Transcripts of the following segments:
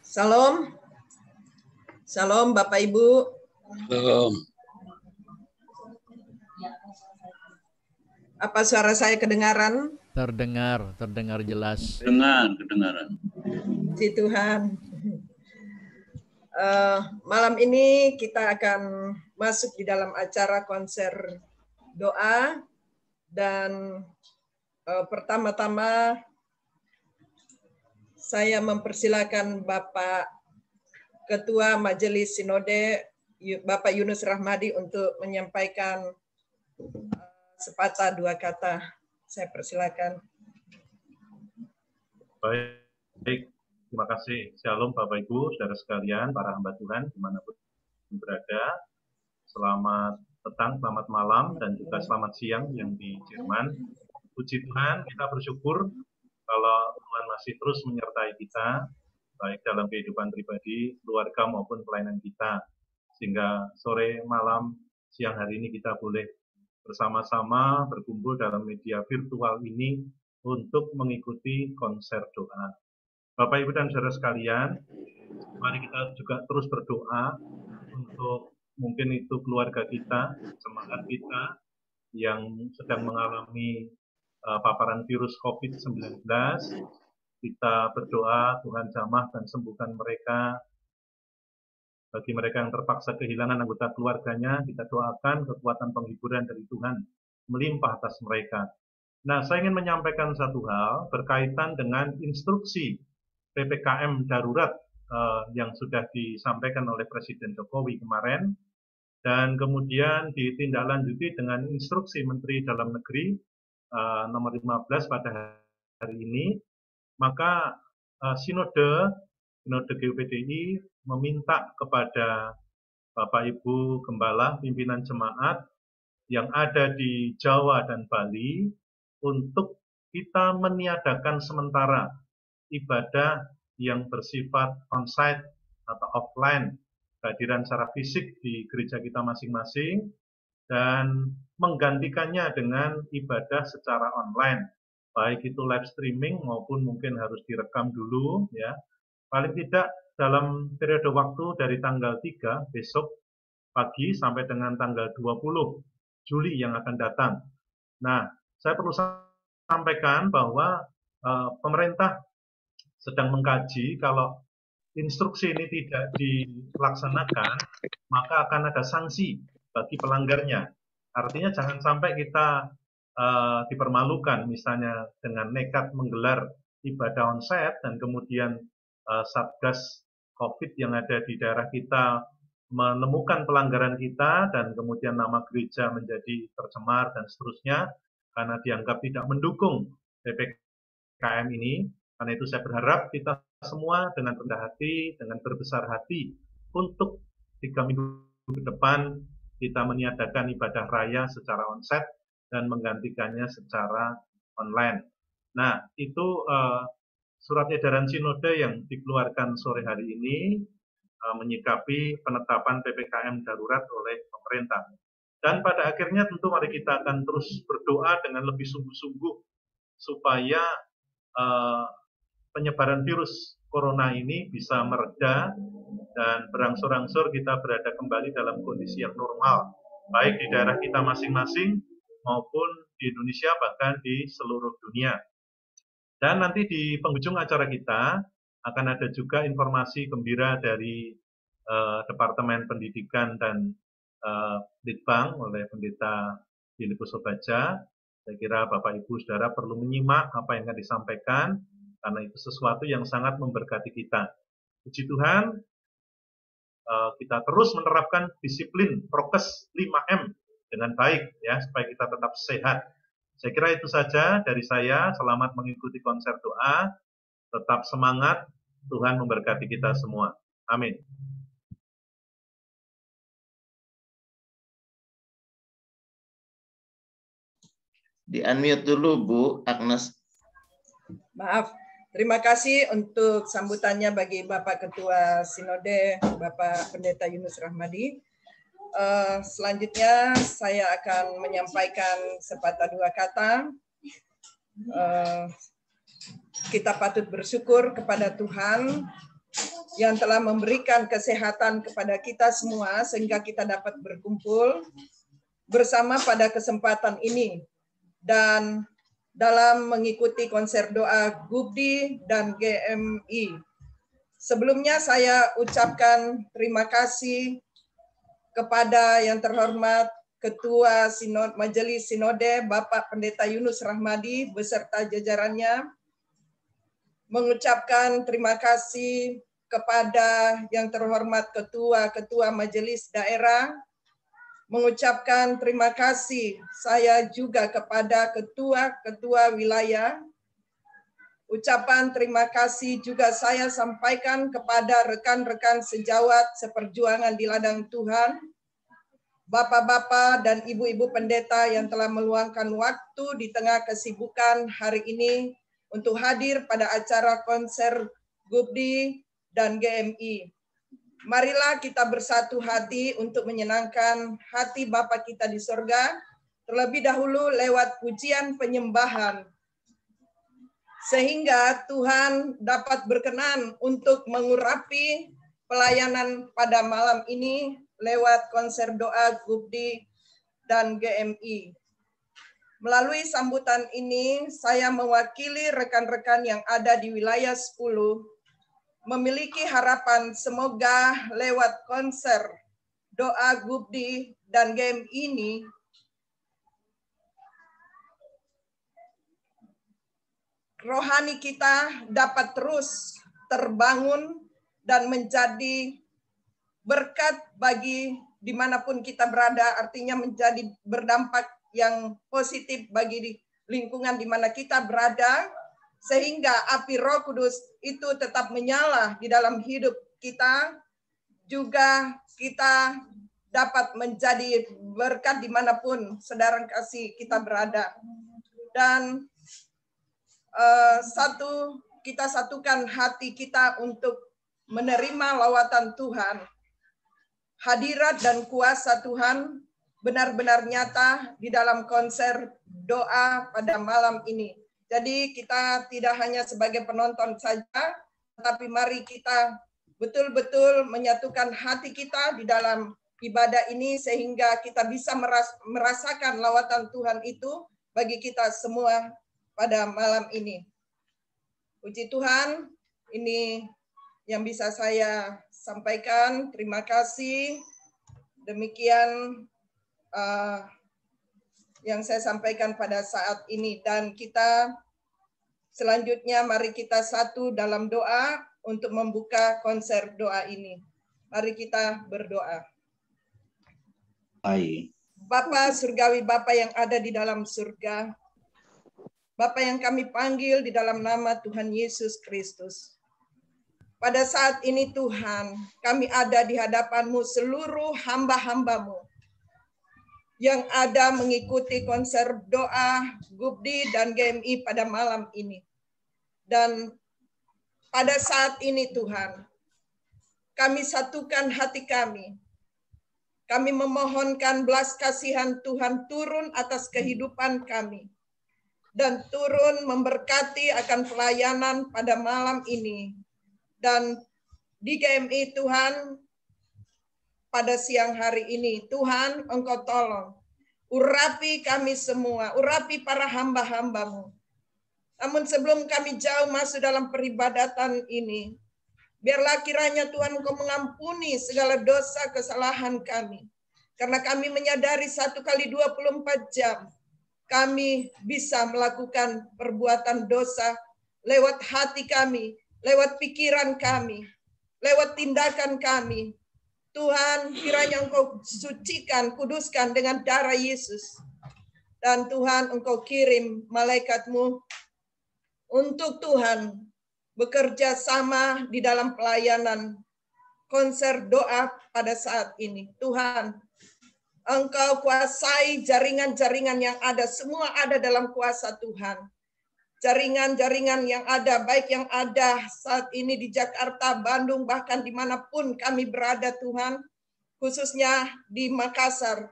Salam. Salam Bapak Ibu. Salam. Apa suara saya kedengaran? Terdengar jelas. Kedengaran. Puji Tuhan. Malam ini kita akan masuk di dalam acara konser doa dan pertama-tama saya mempersilakan Bapak Ketua Majelis Sinode Bapak Yunus Rahmadi untuk menyampaikan sepatah dua kata. Saya persilakan. Baik, terima kasih. Shalom Bapak Ibu, saudara sekalian, para hamba Tuhan dimanapun berada. Selamat petang, selamat malam, dan juga selamat siang yang di Jerman. Puji Tuhan, kita bersyukur kalau Tuhan masih terus menyertai kita, baik dalam kehidupan pribadi, keluarga maupun pelayanan kita. Sehingga sore, malam, siang hari ini kita boleh bersama-sama berkumpul dalam media virtual ini untuk mengikuti konser doa. Bapak, Ibu, dan saudara sekalian, mari kita juga terus berdoa untuk mungkin itu keluarga kita, jemaat kita yang sedang mengalami paparan virus COVID-19. Kita berdoa Tuhan jamah dan sembuhkan mereka. Bagi mereka yang terpaksa kehilangan anggota keluarganya, kita doakan kekuatan penghiburan dari Tuhan melimpah atas mereka. Nah, saya ingin menyampaikan satu hal berkaitan dengan instruksi PPKM darurat yang sudah disampaikan oleh Presiden Jokowi kemarin, dan kemudian ditindaklanjuti dengan instruksi Menteri Dalam Negeri nomor 15 pada hari ini. Maka Sinode GUPDI meminta kepada Bapak Ibu Gembala, pimpinan jemaat yang ada di Jawa dan Bali untuk kita meniadakan sementara ibadah yang bersifat onsite atau offline, kehadiran secara fisik di gereja kita masing-masing, dan menggantikannya dengan ibadah secara online, baik itu live streaming maupun mungkin harus direkam dulu, ya. Paling tidak dalam periode waktu dari tanggal 3 besok pagi sampai dengan tanggal 20 Juli yang akan datang. Nah, saya perlu sampaikan bahwa pemerintah sedang mengkaji kalau instruksi ini tidak dilaksanakan, maka akan ada sanksi bagi pelanggarnya. Artinya jangan sampai kita dipermalukan, misalnya dengan nekat menggelar ibadah onsite dan kemudian Satgas COVID yang ada di daerah kita menemukan pelanggaran kita dan kemudian nama gereja menjadi tercemar dan seterusnya karena dianggap tidak mendukung PPKM ini. Karena itu saya berharap kita semua dengan rendah hati, dengan berbesar hati untuk 3 minggu ke depan kita meniadakan ibadah raya secara onsite dan menggantikannya secara online. Nah, itu surat edaran sinode yang dikeluarkan sore hari ini menyikapi penetapan PPKM darurat oleh pemerintah. Dan pada akhirnya tentu mari kita akan terus berdoa dengan lebih sungguh-sungguh supaya penyebaran virus corona ini bisa mereda dan berangsur-angsur kita berada kembali dalam kondisi yang normal, baik di daerah kita masing-masing maupun di Indonesia, bahkan di seluruh dunia. Dan nanti di penghujung acara kita akan ada juga informasi gembira dari Departemen Pendidikan dan Litbang oleh Pendeta Filipus Sobaja. Saya kira Bapak Ibu Saudara perlu menyimak apa yang akan disampaikan, karena itu sesuatu yang sangat memberkati kita. Puji Tuhan, kita terus menerapkan disiplin prokes 5M dengan baik, ya, supaya kita tetap sehat. Saya kira itu saja dari saya. Selamat mengikuti konser doa. Tetap semangat. Tuhan memberkati kita semua. Amin. Di-unmute dulu Bu Agnes. Maaf, Terima kasih untuk sambutannya bagi Bapak Ketua Sinode, Bapak Pendeta Yunus Rahmadi. Selanjutnya saya akan menyampaikan sepatah dua kata. Kita patut bersyukur kepada Tuhan yang telah memberikan kesehatan kepada kita semua sehingga kita dapat berkumpul bersama pada kesempatan ini. Dan dalam mengikuti konser doa GUBDI dan GMI. Sebelumnya saya ucapkan terima kasih kepada yang terhormat Ketua Majelis Sinode Bapak Pendeta Yunus Rahmadi beserta jajarannya. Mengucapkan terima kasih kepada yang terhormat Ketua Majelis Daerah. Mengucapkan terima kasih saya juga kepada ketua-ketua wilayah. Ucapan terima kasih juga saya sampaikan kepada rekan-rekan sejawat seperjuangan di ladang Tuhan, bapak-bapak dan ibu-ibu pendeta yang telah meluangkan waktu di tengah kesibukan hari ini untuk hadir pada acara konser GUBDI dan GMI. Marilah kita bersatu hati untuk menyenangkan hati Bapa kita di sorga, terlebih dahulu lewat pujian penyembahan. Sehingga Tuhan dapat berkenan untuk mengurapi pelayanan pada malam ini lewat konser doa GUBDI dan GMI. Melalui sambutan ini, saya mewakili rekan-rekan yang ada di wilayah 10, memiliki harapan semoga lewat konser doa GUBDI dan GMI ini rohani kita dapat terus terbangun dan menjadi berkat bagi dimanapun kita berada, artinya menjadi berdampak yang positif bagi lingkungan di mana kita berada, sehingga api Roh Kudus itu tetap menyala di dalam hidup kita, juga kita dapat menjadi berkat dimanapun saudara kasih kita berada. Dan kita satukan hati kita untuk menerima lawatan Tuhan. Hadirat dan kuasa Tuhan benar-benar nyata di dalam konser doa pada malam ini. Jadi kita tidak hanya sebagai penonton saja, tapi mari kita betul-betul menyatukan hati kita di dalam ibadah ini sehingga kita bisa merasakan lawatan Tuhan itu bagi kita semua pada malam ini. Puji Tuhan, ini yang bisa saya sampaikan. Terima kasih. Demikian yang saya sampaikan pada saat ini, dan kita selanjutnya mari kita satu dalam doa untuk membuka konser doa ini. Mari kita berdoa. Baik. Bapa surgawi, Bapa yang ada di dalam surga, Bapa yang kami panggil di dalam nama Tuhan Yesus Kristus. Pada saat ini Tuhan, kami ada di hadapan-Mu seluruh hamba-hamba-Mu yang ada mengikuti konser doa GUBDI dan GMI pada malam ini. Dan pada saat ini Tuhan, kami satukan hati kami. Kami memohonkan belas kasihan Tuhan turun atas kehidupan kami. Dan turun memberkati akan pelayanan pada malam ini. Dan di GMI Tuhan, pada siang hari ini, Tuhan Engkau tolong, urapi kami semua, urapi para hamba-hamba-Mu. Namun sebelum kami jauh masuk dalam peribadatan ini, biarlah kiranya Tuhan Engkau mengampuni segala dosa kesalahan kami. Karena kami menyadari 1 kali 24 jam, kami bisa melakukan perbuatan dosa lewat hati kami, lewat pikiran kami, lewat tindakan kami. Tuhan, kiranya Engkau sucikan, kuduskan dengan darah Yesus. Dan Tuhan, Engkau kirim malaikat-Mu untuk Tuhan bekerja sama di dalam pelayanan konser doa pada saat ini. Tuhan, Engkau kuasai jaringan-jaringan yang ada, semua ada dalam kuasa Tuhan. jaringan-jaringan yang ada, baik yang ada saat ini di Jakarta, Bandung, bahkan dimanapun kami berada Tuhan, khususnya di Makassar,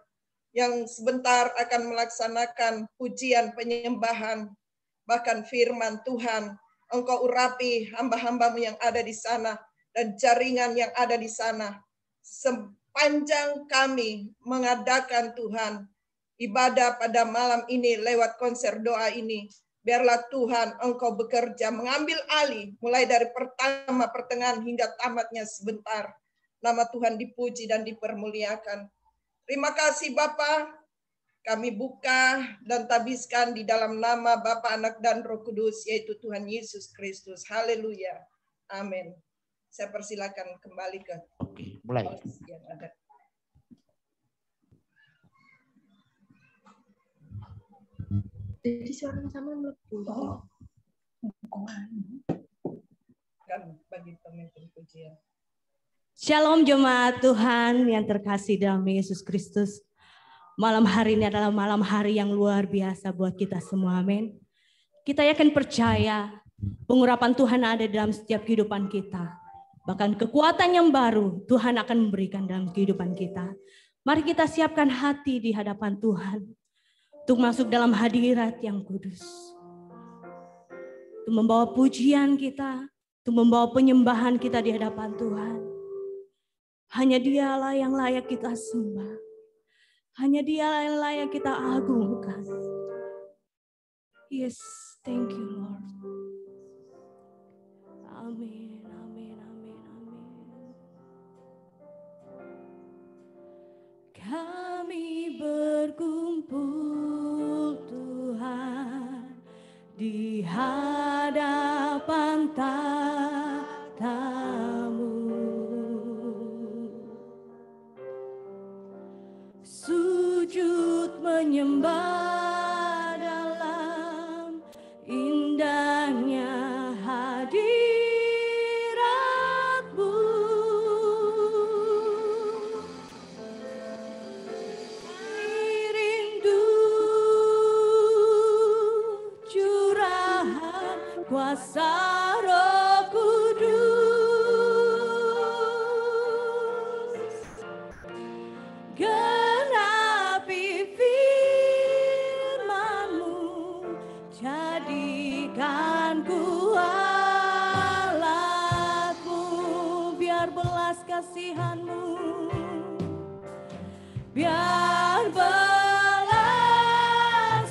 yang sebentar akan melaksanakan pujian penyembahan, bahkan firman Tuhan. Engkau urapi hamba-hambamu yang ada di sana, dan jaringan yang ada di sana. Sepanjang kami mengadakan Tuhan, ibadah pada malam ini lewat konser doa ini, biarlah Tuhan Engkau bekerja, mengambil alih, mulai dari pertama, pertengahan, hingga tamatnya sebentar. Nama Tuhan dipuji dan dipermuliakan. Terima kasih Bapa, kami buka dan tabiskan di dalam nama Bapa, Anak, dan Roh Kudus, yaitu Tuhan Yesus Kristus. Haleluya. Amin. Saya persilakan kembali ke mulai. Yang ada. Jadi suara sama melepuh. Kan bagi pemimpin pujian. Shalom jemaat Tuhan yang terkasih dalam Yesus Kristus. Malam hari ini adalah malam hari yang luar biasa buat kita semua, amin. Kita yakin percaya pengurapan Tuhan ada dalam setiap kehidupan kita. Bahkan kekuatan yang baru Tuhan akan memberikan dalam kehidupan kita. Mari kita siapkan hati di hadapan Tuhan untuk masuk dalam hadirat yang kudus. Untuk membawa pujian kita, untuk membawa penyembahan kita di hadapan Tuhan. Hanya Dialah yang layak kita sembah. Hanya Dialah yang layak kita agungkan. Yes, thank you Lord. Amin, amin, amin, amin. Kami berkumpul Tuhan di hadapan tahta-Mu. Sujud menyembah dalam indahnya hadirat-Mu. Rindu curahan kuasa Roh Kudus. Genapi firman-Mu, jadikan ku alatmu, biar belas kasihan-Mu, biar belas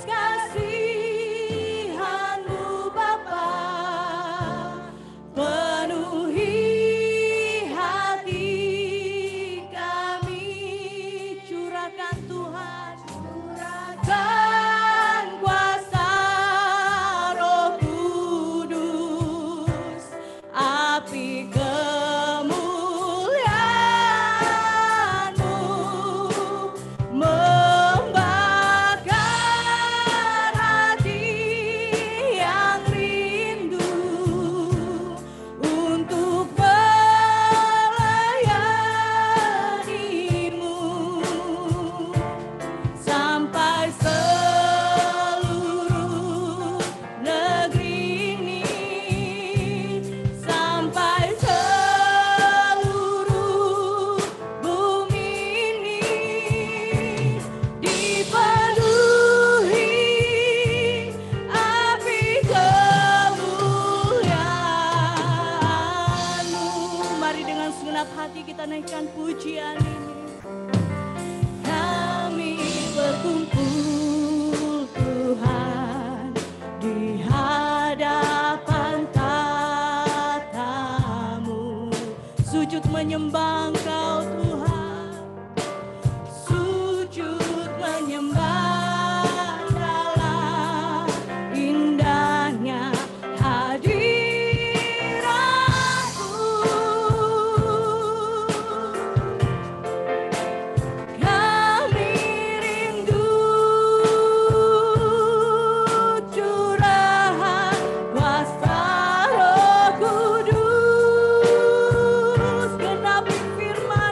kasihan-Mu Bapa, penuhi hati kami, curahkan Tuhan, curahkan kuasa Roh Kudus, api kemuliaan-Mu membakar hati yang rindu untuk melayani-Mu sampai seluruh negeri ini, sampai seluruh bumi ini dipenuhi api kemuliaan-Mu. Mari dengan segenap hati kita naikkan pujian ini. Kami berkumpul Tuhan di hadapan tahta-Mu, sujud menyembah Engkau Tuhan, sujud menyembah dalam indahnya hadirat-Mu. Kami rindu curahan kuasa Roh Kudus, genapi firman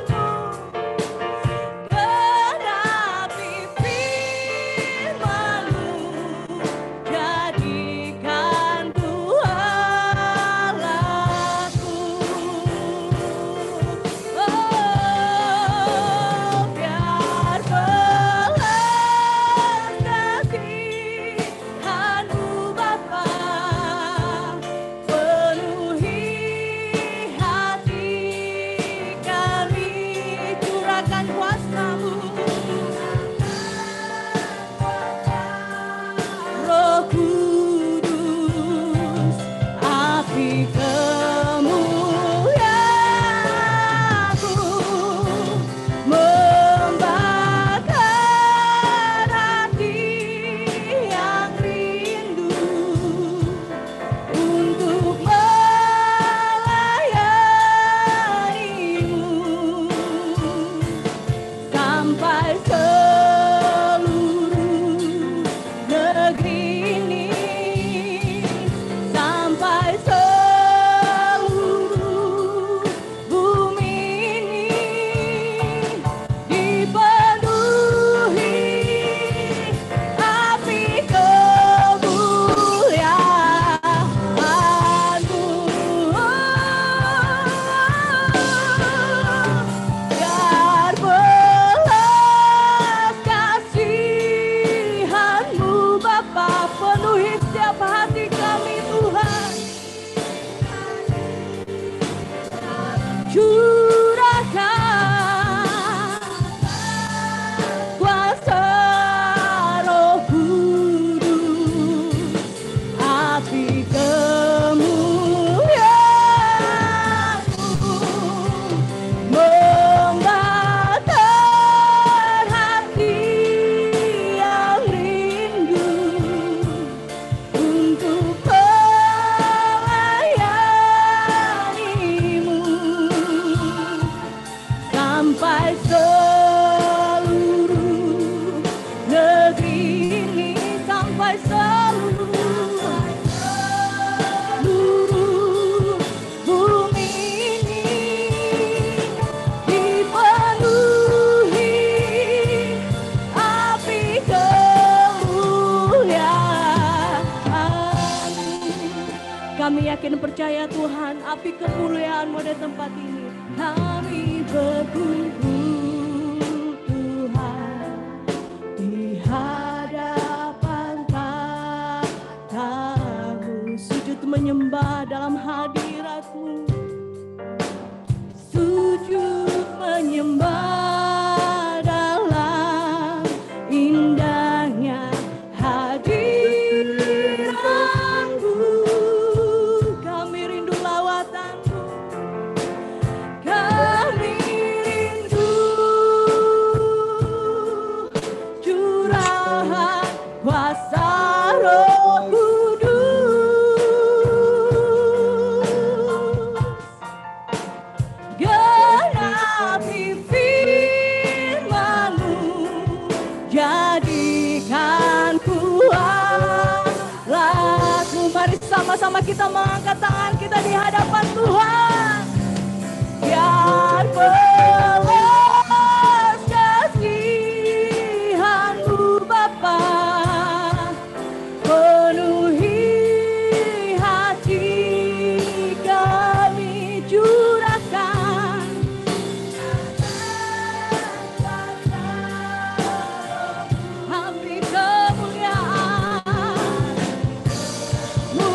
percaya Tuhan, api kemuliaan-Mu di tempat ini. Kami berkumpul Tuhan di hadapan tahta-Mu, sujud menyembah dalam hadirat-Mu, sujud menyembah dalam indahnya hadirat-Mu. Kami rindu lawatan-Mu, kami rindu curahan kuasa Roh Kudus. Genapi firman-Mu, jadikan kuatlah-Mu. Mari sama-sama kita mengangkat tangan kita di hadapan Tuhan. Biar belas kasihan-Mu Bapa penuhi hati kami, curahkan api kemuliaan-Mu,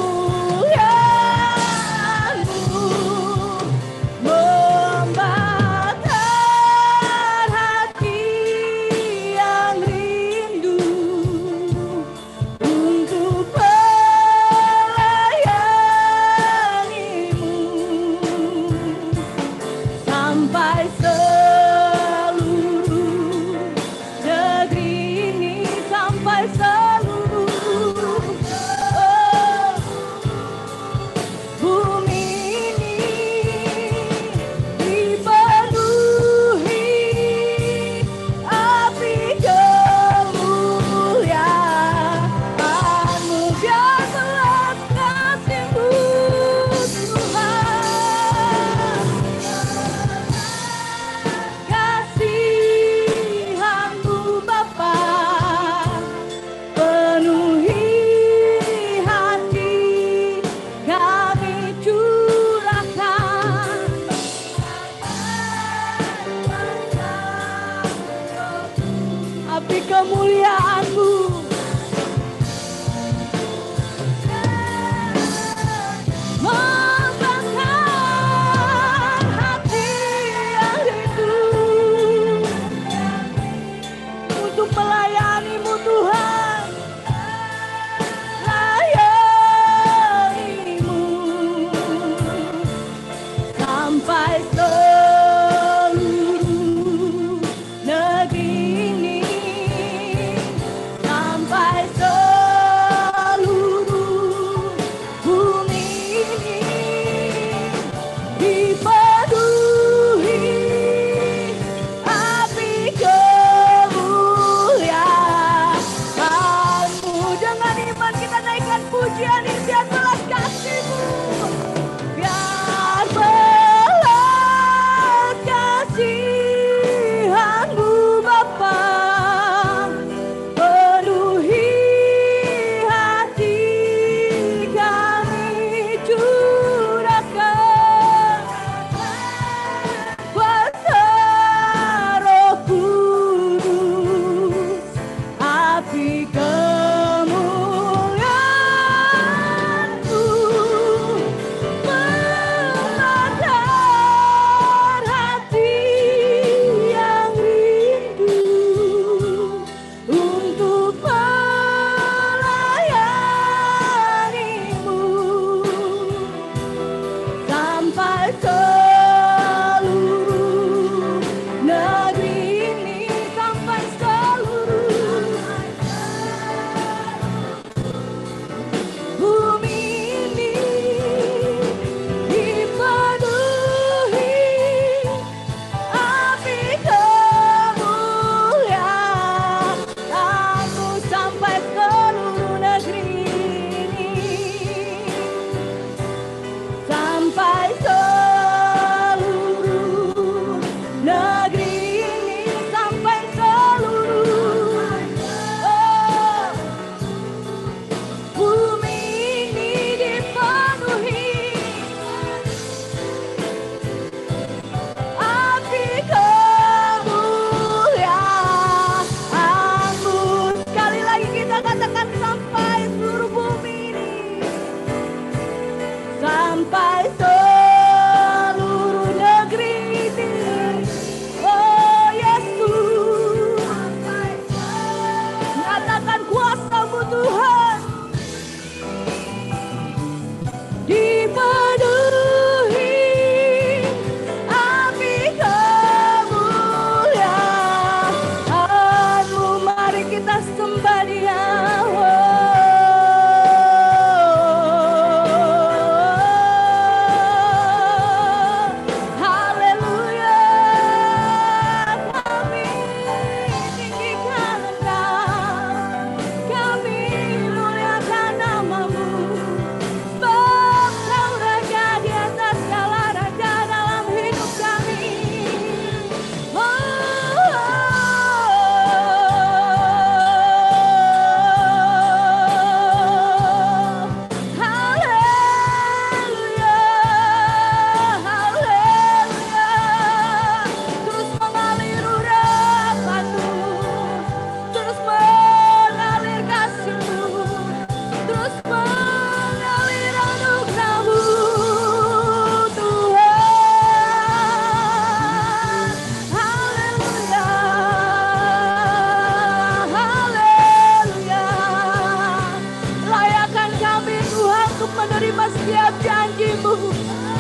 memuji-Mu.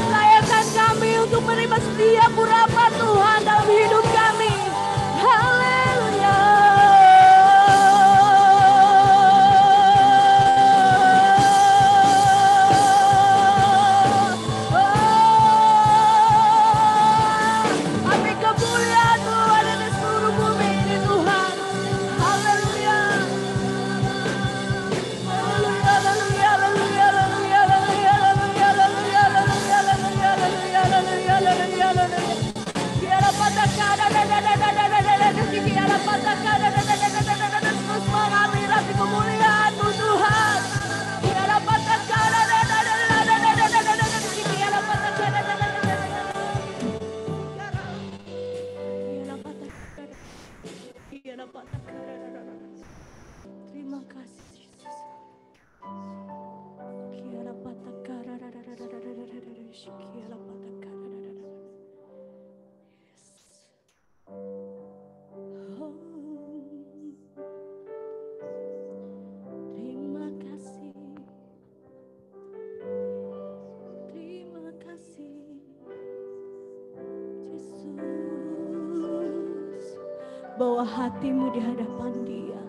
Layakkan kami untuk menerima setiap urapan Tuhan dalam hidup kami. Haleluya. Api kemuliaan-Mu ada di seluruh bumi ini Tuhan. Haleluya. Haleluya, haleluya, haleluya, haleluya, haleluya, haleluya, haleluya, haleluya, haleluya, haleluya, haleluya, haleluya. Biarlah patahkan, biarlah patahkan, terus mengambil api kemuliaan-Mu Tuhan. Biarlah patahkan, biarlah patahkan. Terima kasih Yesus. Biarlah patahkan, biarlah patahkan. Terima kasih, terima kasih Yesus. Bawa hatimu di hadapan Dia,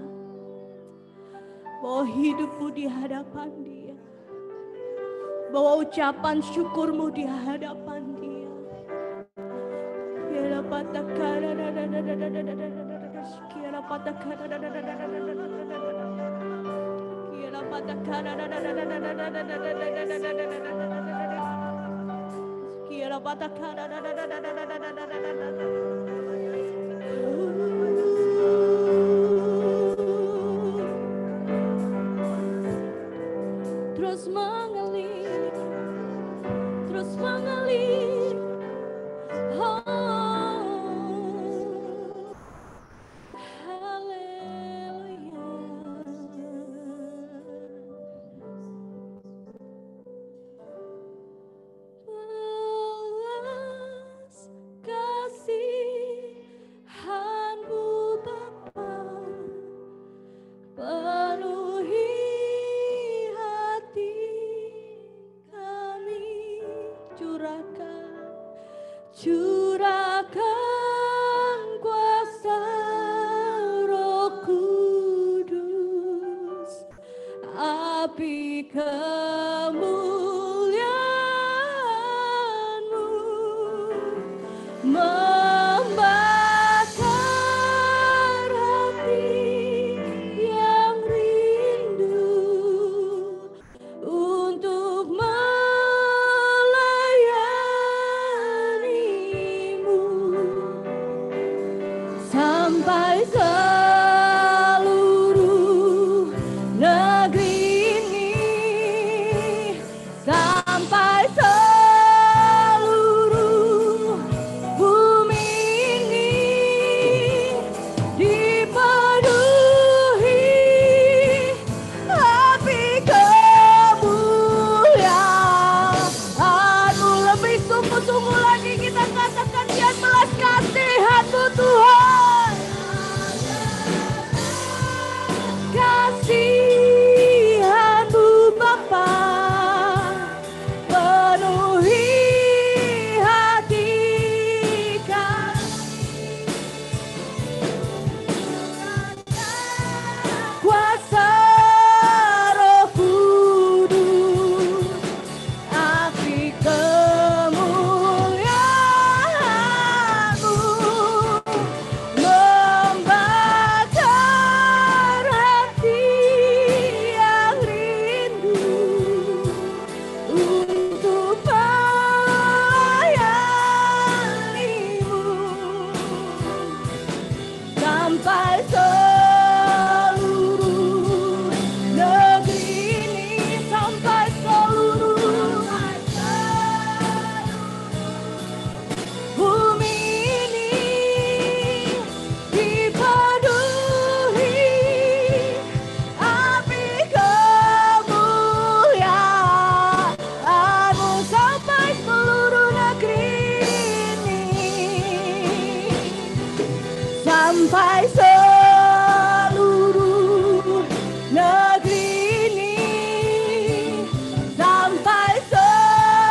bawa hidupmu di hadapan Dia, bawa ucapan syukurmu di hadapan Dia. Biarlah patahkan, biarlah patahkan, biarlah patahkan, biarlah patahkan. Terus mengalir, terus mengalir. Oh, haleluya. Belas kasihan-Mu Bapa, penuhi hati kami, curahkan kuasa Roh Kudus, api kemuliaan-Mu membakar hati yang rindu untuk melayani-Mu sampai seluruh negeri ini, sampai seluruh bumi ini dipenuhi api kemuliaan-Mu. Lebih sungguh-sungguh lagi kita katakan Dia belas kasihan-Mu Tuhan. Kasihan-Mu Bapa, penuhi hati kami, kuasa Roh Kudus, api kemuliaan-Mu membakar hati yang rindu untuk melayani-Mu sampai seluruh negeri ini, sampai seluruh bumi ini dipenuhi api kemuliaan-Mu sampai seluruh negeri ini, sampai seluruh negeri ini, sampai seluruh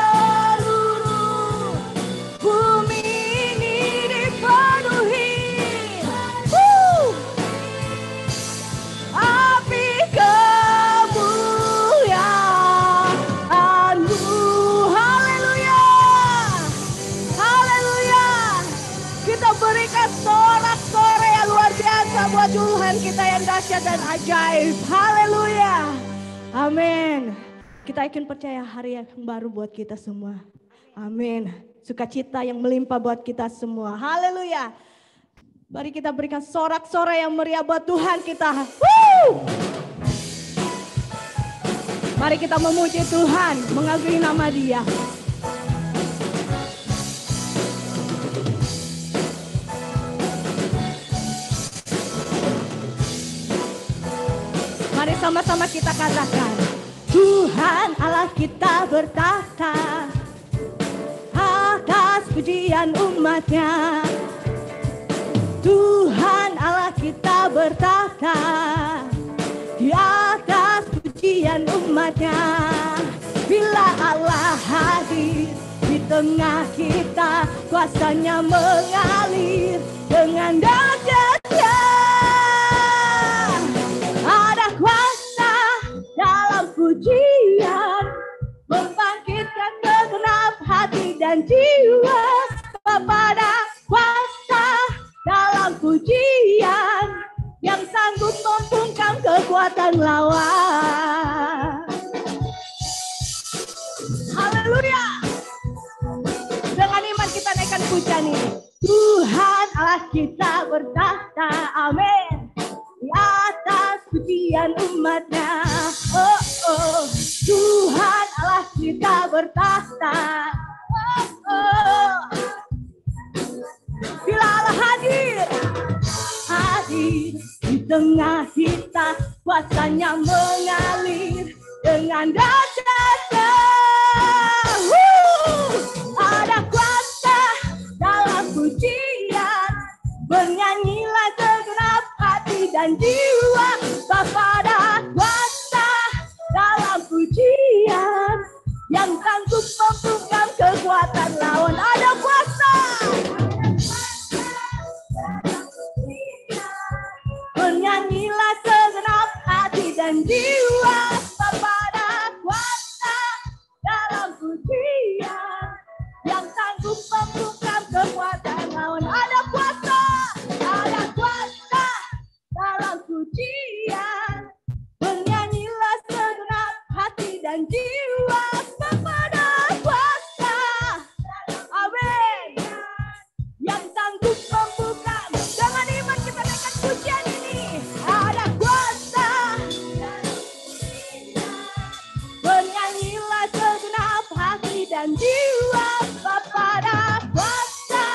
Tuhan kita yang dahsyat dan ajaib. Haleluya. Amin. Kita yakin percaya hari yang baru buat kita semua. Amin. Sukacita yang melimpah buat kita semua. Haleluya. Mari kita berikan sorak-sorai yang meriah buat Tuhan kita. Woo! Mari kita memuji Tuhan, mengagumi nama Dia. Mari sama-sama kita katakan, Tuhan Allah kita bertahta atas pujian umatnya. Tuhan Allah kita bertahta di atas pujian umatnya. Bila Allah hadir di tengah kita, kuasanya mengalir dengan dahsyatnya. Ada kuasa dalam pujian, membangkitkan segenap hati dan jiwa. Kepada kuasa dalam pujian, yang sanggup membungkam kekuatan lawan. Haleluya. Dengan iman kita naikkan pujian ini. Tuhan Allah kita bertahta, amin, di atas pujian umatnya. Oh, oh. Tuhan Allah kita bertahta. Oh, oh. Bila Allah hadir di tengah kita, kuasanya mengalir dengan dahsyatnya. Ada kuasa dalam pujian, bernyanyilah segenap hati dan jiwa. Kepada kuasa dalam pujian, yang sanggup membungkam kekuatan lawan. Ada kuasa, bernyanyilah segenap hati dan jiwa. Kepada kuasa dalam pujian, yang sanggup membungkam kekuatan lawan. Ada kuasa dalam pujian, bernyanyilah segenap hati dan jiwa. Kepada kuasa, amin, yang sanggup membungkam. Dengan iman kita naikkan pujian ini. Ada kuasa, bernyanyilah segenap hati dan jiwa. Kepada kuasa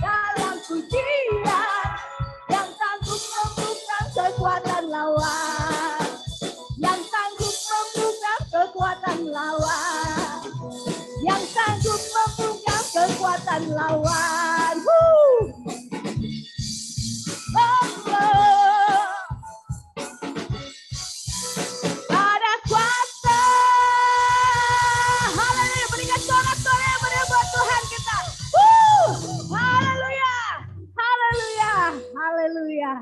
dalam pujian, yang sanggup membungkam kekuatan lawan. Yang sanggup membungkam kekuatan lawan. Yang sanggup membungkam kekuatan lawan. Ada kuasa. Haleluya, berikan sorak-sorai yang meriah buat Tuhan kita. Haleluya, haleluya, haleluya.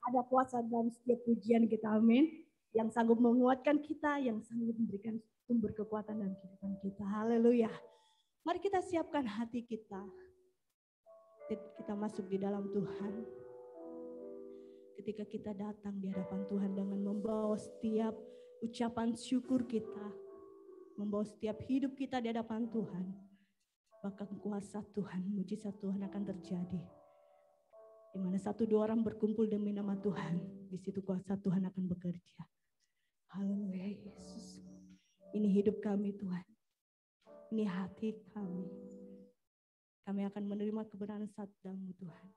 Ada kuasa dalam setiap pujian kita, amin. Yang sanggup menguatkan kita, yang sanggup memberikan sumber kekuatan dalam kehidupan kita. Haleluya. Mari kita siapkan hati kita. Kita masuk di dalam Tuhan. Ketika kita datang di hadapan Tuhan dengan membawa setiap ucapan syukur kita, membawa setiap hidup kita di hadapan Tuhan, maka kuasa Tuhan, mujizat Tuhan akan terjadi. Di mana 1-2 orang berkumpul demi nama Tuhan, di situ kuasa Tuhan akan bekerja. Haleluya Yesus. Ini hidup kami Tuhan. Ini hati kami. Kami akan menerima kebenaran sabda-Mu Tuhan.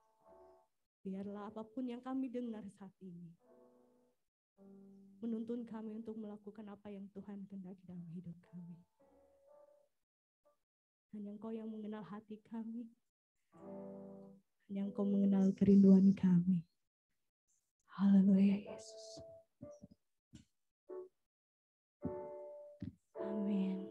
Biarlah apapun yang kami dengar saat ini menuntun kami untuk melakukan apa yang Tuhan kehendaki dalam hidup kami. Hanya Engkau yang mengenal hati kami. Hanya Engkau mengenal kerinduan kami. Haleluya Yesus. Amin.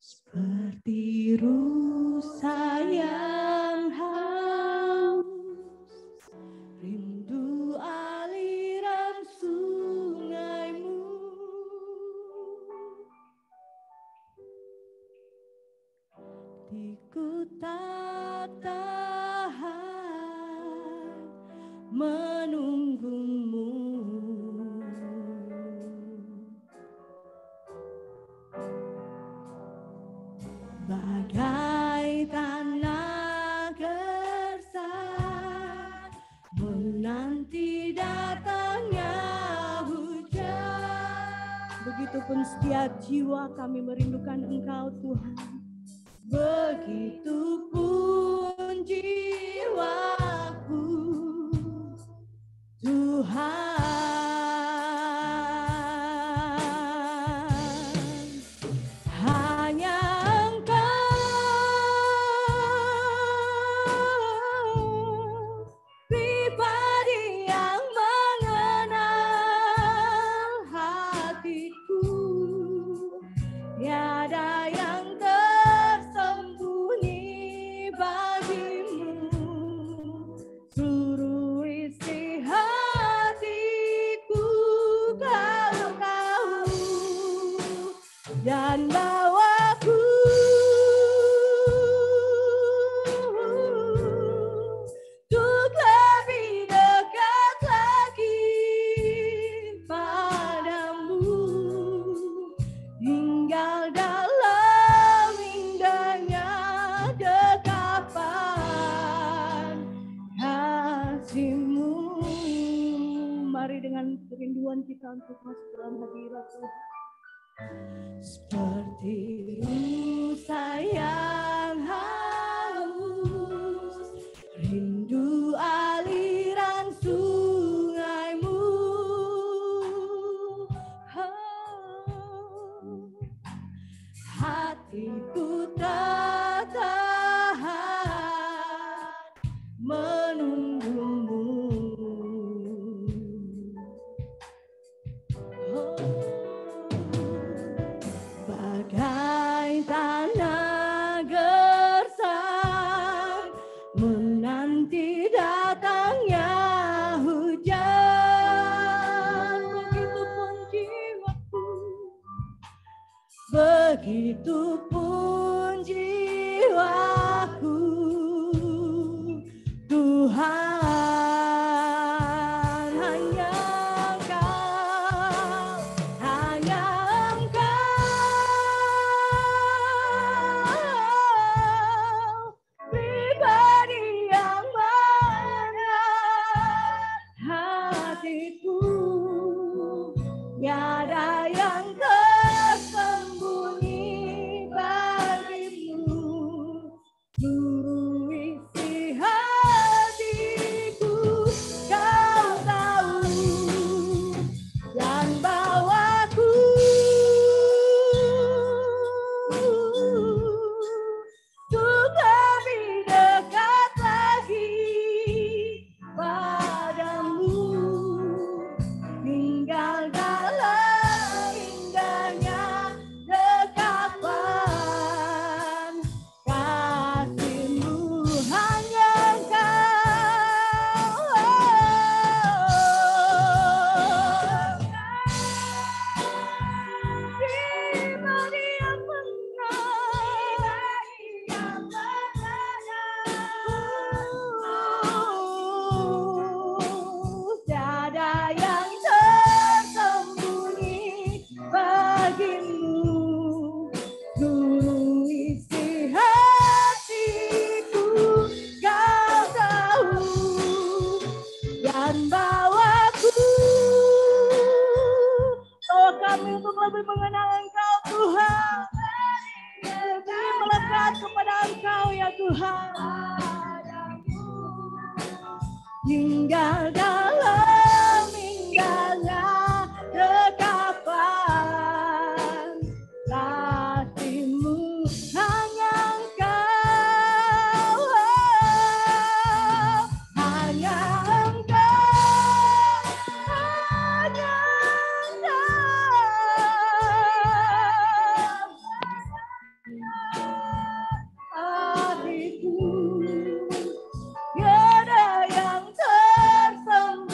Seperti rusa yang haus, rindu aliran sungai-Mu. Ku tak tahan menunggumu. Bagai tanah gersang menanti datangnya hujan. Begitupun setiap jiwa kami merindukan Engkau Tuhan. Begitupun jiwaku Tuhan. Dan bawaku untuk lebih dekat lagi padamu, tinggal dalam indahnya dekapan kasih-Mu. Mari dengan kerinduan kita untuk masuk dalam hadirat Tuhan. Seperti rusa yang haus, rindu aliran sungai-Mu. Hatiku tak tahan menunggumu. Bagai tanah gersang menanti datangnya hujan. Begitupun jiwaku, begitupun jiwaku Tuhan. Tiada yang tersembunyi bagimu, seluruh isi hatiku Kau tahu, dan bawaku untuk lebih dekat lagi padamu, tinggal dalam indahnya dekapan kasih-Mu. Hanya Engkau, pribadi yang tiada yang tersembunyi bagimu, seluruh isi hatiku Kau tahu, dan bawaku kami untuk lebih mengenal Engkau Tuhan, lebih melekat kepada Engkau ya Tuhan, tinggal dalam indahnya dekapan kasih-Mu. Hanya Engkau, hanya Engkau, hanya hatiku, tiada yang tersembunyi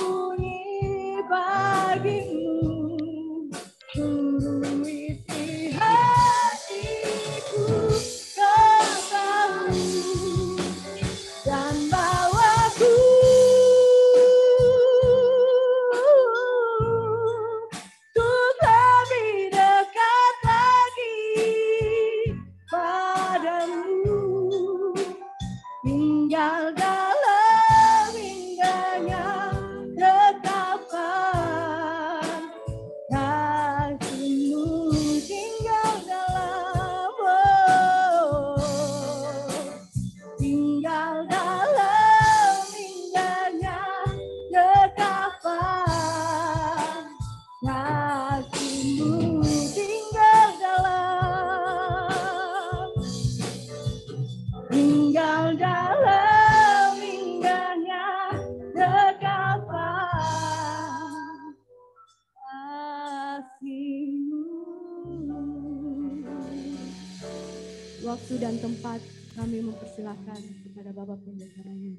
waktu dan tempat kami mempersilahkan kepada Bapak Pendeta Rayun.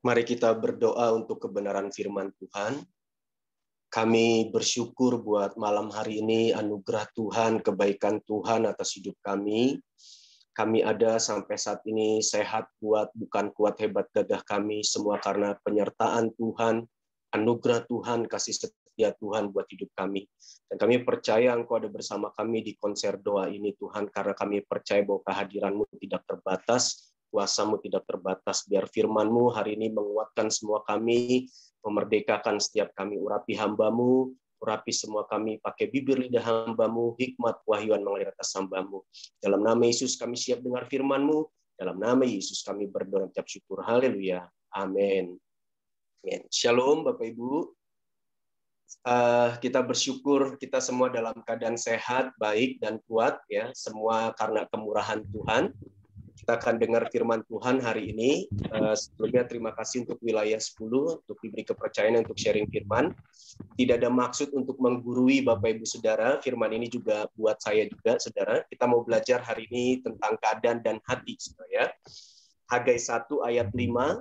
Mari kita berdoa untuk kebenaran firman Tuhan. Kami bersyukur buat malam hari ini, anugerah Tuhan, kebaikan Tuhan atas hidup kami. Kami ada sampai saat ini sehat, kuat, bukan kuat hebat gagah kami, semua karena penyertaan Tuhan, anugerah Tuhan, kasih setia Tuhan buat hidup kami. Dan kami percaya Engkau ada bersama kami di konser doa ini Tuhan, karena kami percaya bahwa kehadiran-Mu tidak terbatas, kuasa-Mu tidak terbatas. Biar firman-Mu hari ini menguatkan semua kami, memerdekakan setiap kami. Urapi hamba-Mu, urapi semua kami, pakai bibir lidah hamba-Mu, hikmat wahyuan mengalir atas hamba-Mu. Dalam nama Yesus kami siap dengar firman-Mu, dalam nama Yesus kami berdoa ucap syukur. Haleluya. Amin. Shalom Bapak Ibu. Kita bersyukur kita semua dalam keadaan sehat, baik, dan kuat, ya, semua karena kemurahan Tuhan. Kita akan dengar firman Tuhan hari ini. Sebelumnya terima kasih untuk wilayah 10 untuk diberi kepercayaan untuk sharing firman. Tidak ada maksud untuk menggurui Bapak Ibu Saudara. Firman ini juga buat saya juga, Saudara. Kita mau belajar hari ini tentang keadaan dan hati, Saudara, ya. Hagai 1 ayat 5.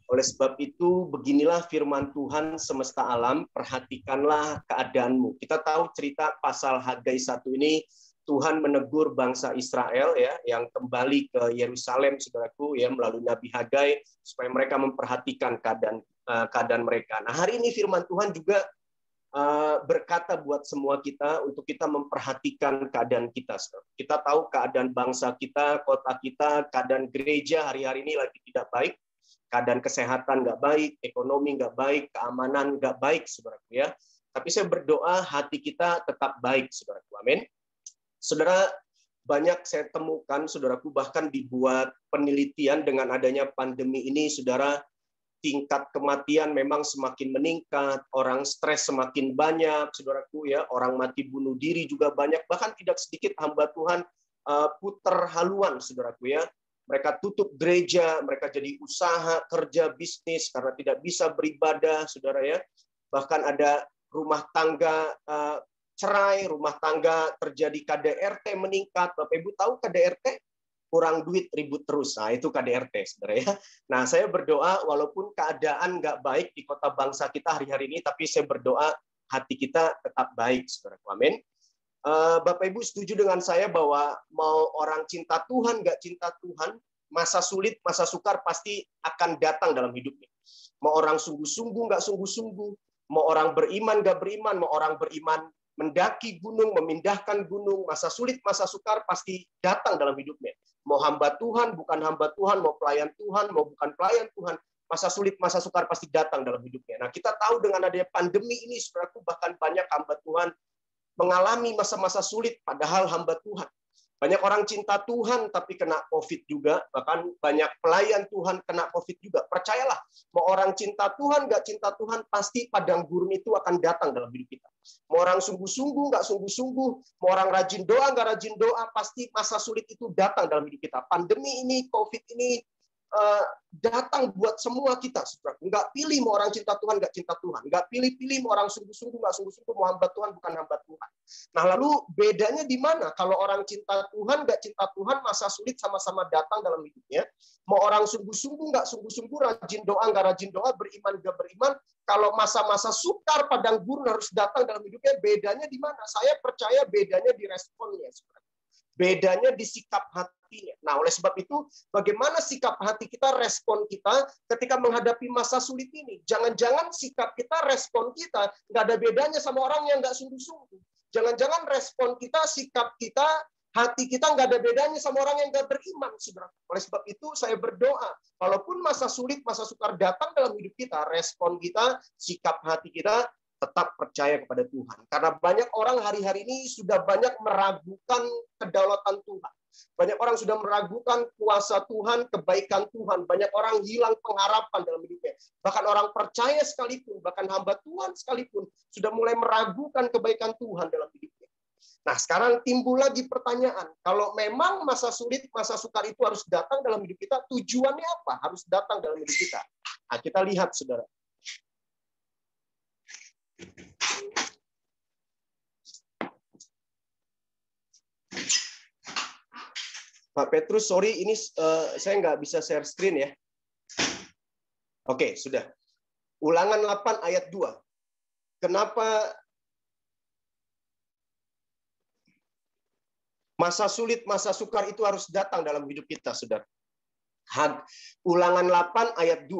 Oleh sebab itu, beginilah firman Tuhan semesta alam, perhatikanlah keadaanmu. Kita tahu cerita pasal Hagai 1 ini, Tuhan menegur bangsa Israel, ya, yang kembali ke Yerusalem, saudaraku, ya, melalui Nabi Hagai, supaya mereka memperhatikan keadaan mereka. Nah, hari ini firman Tuhan juga berkata buat semua kita untuk kita memperhatikan keadaan kita. Kita tahu keadaan bangsa kita, kota kita, keadaan gereja hari-hari ini lagi tidak baik. Keadaan kesehatan nggak baik, ekonomi nggak baik, keamanan nggak baik, saudaraku, ya. Tapi saya berdoa hati kita tetap baik, saudaraku. Amin. Saudara, banyak saya temukan, saudaraku, bahkan dibuat penelitian dengan adanya pandemi ini, saudara, tingkat kematian memang semakin meningkat, orang stres semakin banyak, saudaraku, ya, orang mati bunuh diri juga banyak, bahkan tidak sedikit hamba Tuhan puter haluan, saudaraku, ya. Mereka tutup gereja, mereka jadi usaha, kerja, bisnis karena tidak bisa beribadah, saudara, ya. Bahkan ada rumah tangga cerai, rumah tangga terjadi KDRT meningkat. Bapak Ibu tahu KDRT? Kurang duit, ribut terus. Nah, itu KDRT, saudara, ya. Nah, saya berdoa walaupun keadaan nggak baik di kota bangsa kita hari-hari ini, tapi saya berdoa hati kita tetap baik, saudara. Amin. Bapak Ibu setuju dengan saya bahwa mau orang cinta Tuhan, nggak cinta Tuhan, masa sulit, masa sukar pasti akan datang dalam hidupnya. Mau orang sungguh-sungguh, nggak sungguh-sungguh, mau orang beriman, nggak beriman, mau orang beriman mendaki gunung, memindahkan gunung, masa sulit, masa sukar pasti datang dalam hidupnya. Mau hamba Tuhan, bukan hamba Tuhan, mau pelayan Tuhan, mau bukan pelayan Tuhan, masa sulit, masa sukar pasti datang dalam hidupnya. Nah, kita tahu dengan adanya pandemi ini, saudaraku, bahkan banyak hamba Tuhan mengalami masa-masa sulit, padahal hamba Tuhan. Banyak orang cinta Tuhan tapi kena COVID juga, bahkan banyak pelayan Tuhan kena COVID juga. Percayalah, mau orang cinta Tuhan, nggak cinta Tuhan, pasti padang gurun itu akan datang dalam hidup kita. Mau orang sungguh-sungguh, nggak sungguh-sungguh, mau orang rajin doa, nggak rajin doa, pasti masa sulit itu datang dalam hidup kita. Pandemi ini, COVID ini, datang buat semua kita, saudara. Nggak pilih mau orang cinta Tuhan, nggak cinta Tuhan. Nggak pilih-pilih mau orang sungguh-sungguh, nggak sungguh-sungguh, mau hamba Tuhan, bukan hamba Tuhan. Nah, lalu bedanya di mana? Kalau orang cinta Tuhan, nggak cinta Tuhan, masa sulit sama-sama datang dalam hidupnya. Mau orang sungguh-sungguh, nggak sungguh-sungguh, rajin doa, nggak rajin doa, beriman, nggak beriman. Kalau masa-masa sukar, padang gurun harus datang dalam hidupnya. Bedanya di mana? Saya percaya bedanya di responnya, saudara. Bedanya di sikap hatinya. Nah, oleh sebab itu, bagaimana sikap hati kita, respon kita ketika menghadapi masa sulit ini? Jangan-jangan sikap kita, respon kita, nggak ada bedanya sama orang yang nggak sungguh-sungguh. Jangan-jangan respon kita, sikap kita, hati kita nggak ada bedanya sama orang yang nggak beriman, saudara. Oleh sebab itu, saya berdoa, walaupun masa sulit, masa sukar datang dalam hidup kita, respon kita, sikap hati kita, tetap percaya kepada Tuhan. Karena banyak orang hari-hari ini sudah banyak meragukan kedaulatan Tuhan. Banyak orang sudah meragukan kuasa Tuhan, kebaikan Tuhan. Banyak orang hilang pengharapan dalam hidupnya. Bahkan orang percaya sekalipun, bahkan hamba Tuhan sekalipun, sudah mulai meragukan kebaikan Tuhan dalam hidupnya. Nah, sekarang timbul lagi pertanyaan. Kalau memang masa sulit, masa sukar itu harus datang dalam hidup kita, tujuannya apa? Harus datang dalam hidup kita. Nah, kita lihat, saudara. Pak Petrus, sorry, ini saya nggak bisa share screen ya. Oke, sudah. Ulangan 8 ayat 2. Kenapa masa sulit, masa sukar itu harus datang dalam hidup kita, saudara? Ulangan 8 ayat 2.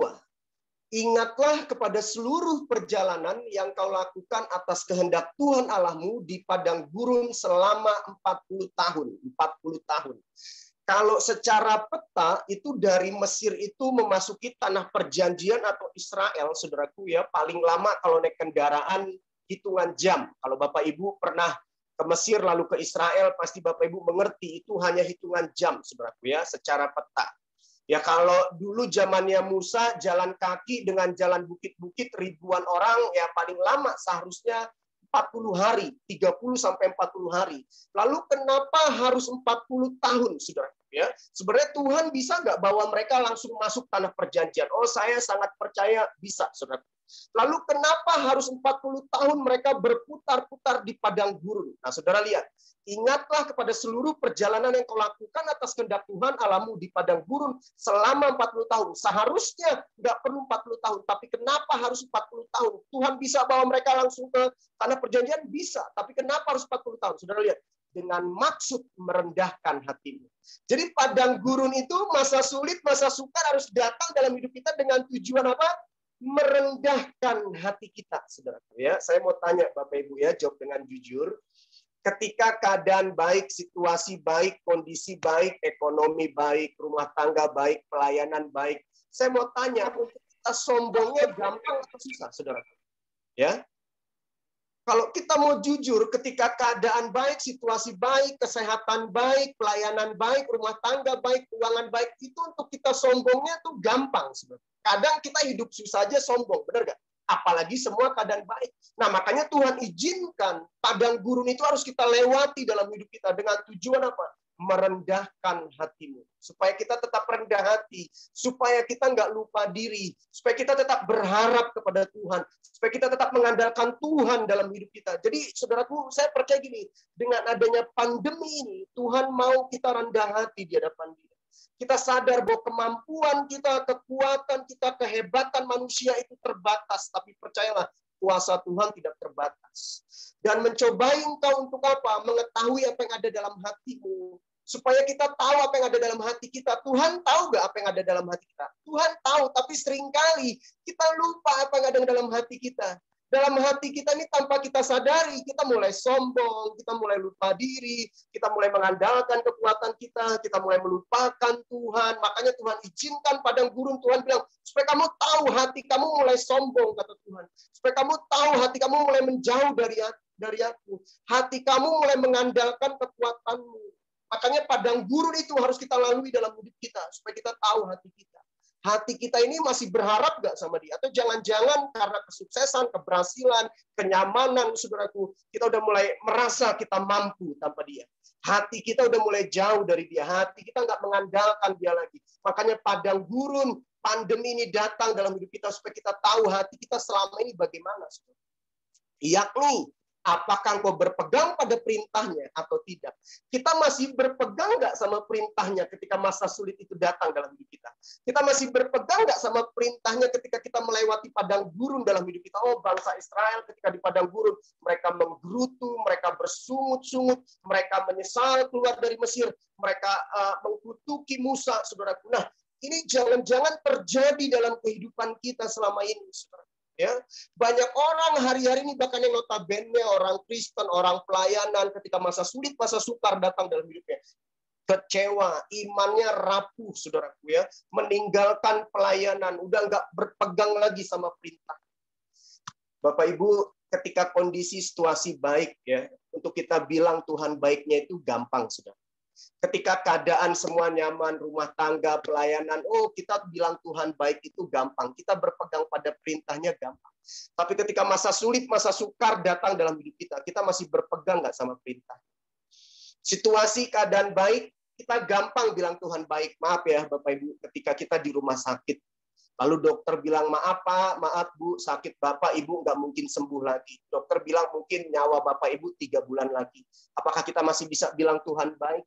Ingatlah kepada seluruh perjalanan yang kau lakukan atas kehendak Tuhan Allahmu di padang gurun selama 40 tahun. 40 tahun. Kalau secara peta itu dari Mesir itu memasuki tanah perjanjian atau Israel, saudaraku ya, paling lama kalau naik kendaraan hitungan jam. Kalau Bapak Ibu pernah ke Mesir lalu ke Israel, pasti Bapak Ibu mengerti itu hanya hitungan jam, saudaraku ya, secara peta. Ya kalau dulu zamannya Musa jalan kaki dengan jalan bukit-bukit ribuan orang, ya paling lama seharusnya 40 hari, 30 sampai 40 hari. Lalu kenapa harus 40 tahun, saudara? Ya, sebenarnya Tuhan bisa nggak bawa mereka langsung masuk tanah perjanjian? Oh, saya sangat percaya bisa, saudara. Lalu kenapa harus 40 tahun mereka berputar-putar di padang gurun? Nah, saudara lihat. Ingatlah kepada seluruh perjalanan yang kau lakukan atas kehendak Tuhan Allahmu di padang gurun selama 40 tahun. Seharusnya nggak perlu 40 tahun, tapi kenapa harus 40 tahun? Tuhan bisa bawa mereka langsung ke tanah perjanjian? Bisa, tapi kenapa harus 40 tahun? Saudara lihat, dengan maksud merendahkan hatimu. Jadi padang gurun itu masa sulit, masa sukar harus datang dalam hidup kita dengan tujuan apa? Merendahkan hati kita, saudara. Ya, saya mau tanya Bapak Ibu ya, jawab dengan jujur. Ketika keadaan baik, situasi baik, kondisi baik, ekonomi baik, rumah tangga baik, pelayanan baik, saya mau tanya, untuk kita sombongnya gampang atau susah, saudara? Ya, kalau kita mau jujur, ketika keadaan baik, situasi baik, kesehatan baik, pelayanan baik, rumah tangga baik, keuangan baik, itu untuk kita sombongnya tuh gampang, sebenarnya. Kadang kita hidup susah aja sombong, benar nggak? Apalagi semua keadaan baik. Nah, makanya Tuhan izinkan padang gurun itu harus kita lewati dalam hidup kita dengan tujuan apa? Merendahkan hatimu. Supaya kita tetap rendah hati. Supaya kita nggak lupa diri. Supaya kita tetap berharap kepada Tuhan. Supaya kita tetap mengandalkan Tuhan dalam hidup kita. Jadi, saudaraku, saya percaya gini. Dengan adanya pandemi ini, Tuhan mau kita rendah hati di hadapan Dia. Kita sadar bahwa kemampuan kita, kekuatan kita, kehebatan manusia itu terbatas. Tapi percayalah, kuasa Tuhan tidak terbatas. Dan mencobai engkau untuk apa? Mengetahui apa yang ada dalam hatimu. Supaya kita tahu apa yang ada dalam hati kita. Tuhan tahu nggak apa yang ada dalam hati kita? Tuhan tahu, tapi seringkali kita lupa apa yang ada dalam hati kita. Dalam hati kita ini tanpa kita sadari, kita mulai sombong, kita mulai lupa diri, kita mulai mengandalkan kekuatan kita mulai melupakan Tuhan. Makanya Tuhan izinkan padang gurun, Tuhan bilang, supaya kamu tahu hati kamu mulai sombong, kata Tuhan. Supaya kamu tahu hati kamu mulai menjauh dari aku. Hati kamu mulai mengandalkan kekuatanmu. Makanya padang gurun itu harus kita lalui dalam hidup kita, supaya kita tahu hati kita. Hati kita ini masih berharap nggak sama Dia? Atau jangan-jangan karena kesuksesan, keberhasilan, kenyamanan, saudaraku, kita udah mulai merasa kita mampu tanpa Dia. Hati kita udah mulai jauh dari Dia. Hati kita nggak mengandalkan Dia lagi. Makanya padang gurun, pandemi ini datang dalam hidup kita supaya kita tahu hati kita selama ini bagaimana. Yakni, apakah engkau berpegang pada perintahnya atau tidak? Kita masih berpegang nggak sama perintahnya ketika masa sulit itu datang dalam hidup kita? Kita masih berpegang nggak sama perintahnya ketika kita melewati padang gurun dalam hidup kita? Oh, bangsa Israel ketika di padang gurun, mereka menggerutu, mereka bersungut-sungut, mereka menyesal keluar dari Mesir, mereka mengkutuki Musa, saudaraku. Nah, ini jangan-jangan terjadi dalam kehidupan kita selama ini, saudara. Ya, banyak orang hari-hari ini bahkan yang notabene orang Kristen, orang pelayanan ketika masa sulit, masa sukar datang dalam hidupnya, kecewa, imannya rapuh, saudaraku ya, meninggalkan pelayanan, udah nggak berpegang lagi sama perintah. Bapak Ibu, ketika kondisi situasi baik ya, untuk kita bilang Tuhan baiknya itu gampang, saudara. Ketika keadaan semua nyaman, rumah tangga, pelayanan, oh kita bilang Tuhan baik itu gampang. Kita berpegang pada perintahnya gampang. Tapi ketika masa sulit, masa sukar datang dalam hidup kita, kita masih berpegang nggak sama perintah. Situasi keadaan baik, kita gampang bilang Tuhan baik. Maaf ya Bapak Ibu, ketika kita di rumah sakit, lalu dokter bilang maaf Pak, maaf Bu, sakit Bapak Ibu nggak mungkin sembuh lagi. Dokter bilang mungkin nyawa Bapak Ibu 3 bulan lagi. Apakah kita masih bisa bilang Tuhan baik?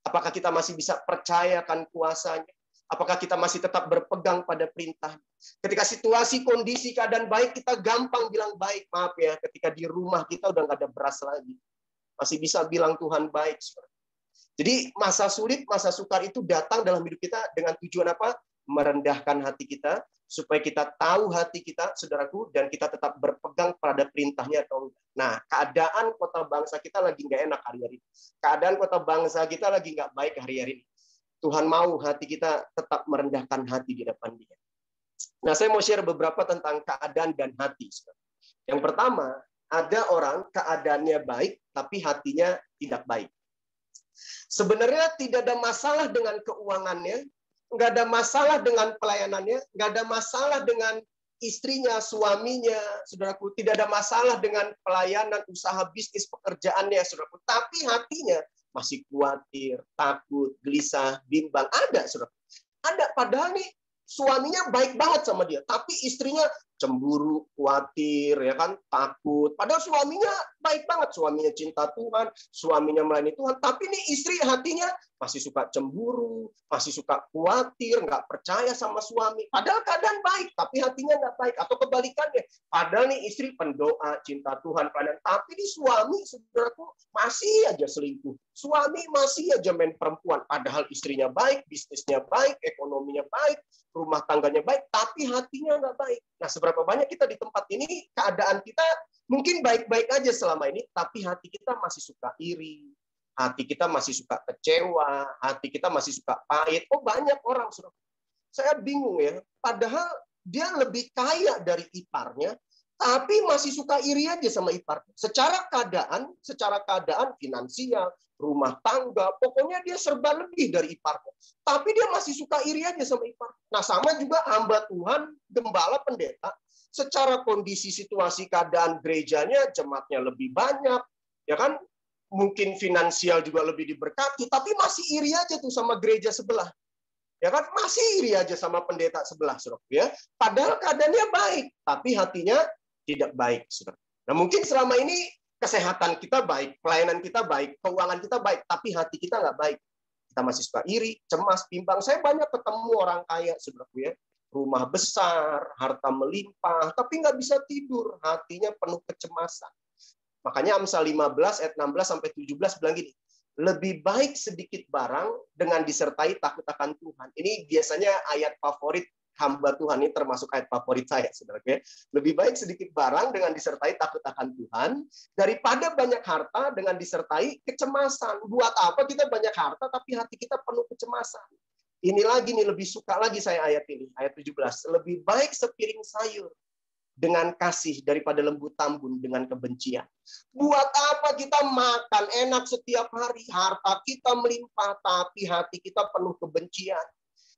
Apakah kita masih bisa percayakan kuasanya? Apakah kita masih tetap berpegang pada perintah? Ketika situasi, kondisi, keadaan baik, kita gampang bilang baik. Maaf ya, ketika di rumah kita udah nggak ada beras lagi. Masih bisa bilang Tuhan baik. Jadi masa sulit, masa sukar itu datang dalam hidup kita dengan tujuan apa? Merendahkan hati kita, supaya kita tahu hati kita, saudaraku, dan kita tetap berpegang pada perintahnya atau enggak. Nah, keadaan kota bangsa kita lagi nggak enak hari-hari ini. Keadaan kota bangsa kita lagi nggak baik hari-hari ini. Tuhan mau hati kita tetap merendahkan hati di depan Dia. Nah, saya mau share beberapa tentang keadaan dan hati. Yang pertama, ada orang keadaannya baik, tapi hatinya tidak baik. Sebenarnya tidak ada masalah dengan keuangannya, nggak ada masalah dengan pelayanannya, nggak ada masalah dengan istrinya, suaminya, saudaraku. Tidak ada masalah dengan pelayanan, usaha bisnis, pekerjaannya, saudaraku. Tapi hatinya masih khawatir, takut, gelisah, bimbang. Ada, saudaraku. Ada, padahal nih suaminya baik banget sama dia, tapi istrinya cemburu, khawatir, ya kan, takut. Padahal suaminya baik banget, suaminya cinta Tuhan, suaminya melayani Tuhan, tapi nih istri hatinya masih suka cemburu, masih suka khawatir, nggak percaya sama suami. Padahal keadaan baik, tapi hatinya nggak baik. Atau kebalikannya, padahal nih istri pendoa, cinta Tuhan, tapi nih suami, saudaraku, masih aja selingkuh. Suami masih aja main perempuan. Padahal istrinya baik, bisnisnya baik, ekonominya baik, rumah tangganya baik, tapi hatinya nggak baik. Nah, seberapa banyak kita di tempat ini, keadaan kita mungkin baik-baik aja selama ini, tapi hati kita masih suka iri, hati kita masih suka kecewa, hati kita masih suka pahit. Oh, banyak orang, saudara. Saya bingung ya, padahal dia lebih kaya dari iparnya, tapi masih suka iri aja sama iparnya. Secara keadaan finansial, rumah tangga, pokoknya dia serba lebih dari iparnya. Tapi dia masih suka iri aja sama ipar. Nah, sama juga hamba Tuhan, gembala, pendeta. Secara kondisi, situasi, keadaan gerejanya, jemaatnya lebih banyak, ya kan? Mungkin finansial juga lebih diberkati, tapi masih iri aja tuh sama gereja sebelah. Ya kan? Masih iri aja sama pendeta sebelah, saudara. Ya? Padahal keadaannya baik, tapi hatinya tidak baik, saudara. Nah, mungkin selama ini kesehatan kita baik, pelayanan kita baik, keuangan kita baik, tapi hati kita nggak baik. Kita masih suka iri, cemas, bimbang. Saya banyak ketemu orang kaya, saudaraku ya. Rumah besar, harta melimpah, tapi nggak bisa tidur. Hatinya penuh kecemasan. Makanya Amsal 15 ayat 16 sampai 17 bilang gini, lebih baik sedikit barang dengan disertai takut akan Tuhan. Ini biasanya ayat favorit hamba Tuhan, ini termasuk ayat favorit saya, saudara. Lebih baik sedikit barang dengan disertai takut akan Tuhan daripada banyak harta dengan disertai kecemasan. Buat apa kita banyak harta tapi hati kita penuh kecemasan? Ini lagi nih, lebih suka lagi saya ayat ini, ayat 17. Lebih baik sepiring sayur dengan kasih daripada lembu tambun dengan kebencian. Buat apa kita makan enak setiap hari, harta kita melimpah, tapi hati kita penuh kebencian.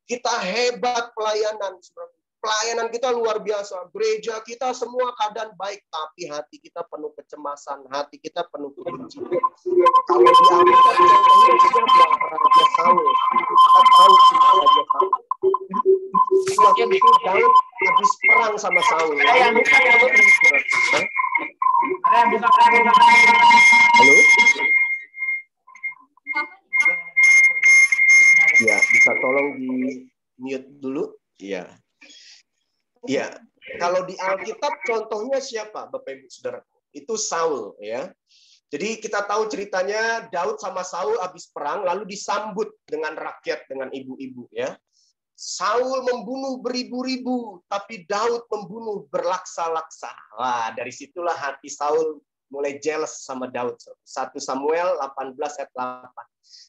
Kita hebat pelayanan, pelayanan kita luar biasa, gereja kita semua keadaan baik, tapi hati kita penuh kecemasan, hati kita penuh kebencian. Kalau di Alkitab contohnya siapa? Raja Saul. Kita tahu Raja Saul. Waktu itu Daud habis perang sama Saul. Halo? Ya, bisa tolong di mute dulu? Iya. Ya, kalau di Alkitab contohnya siapa, Bapak Ibu Saudara? Itu Saul, ya. Jadi kita tahu ceritanya Daud sama Saul habis perang lalu disambut dengan rakyat, dengan ibu-ibu, ya. Saul membunuh beribu-ribu, tapi Daud membunuh berlaksa-laksa. Wah, dari situlah hati Saul mulai jealous sama Daud. 1 Samuel 18 ayat 8.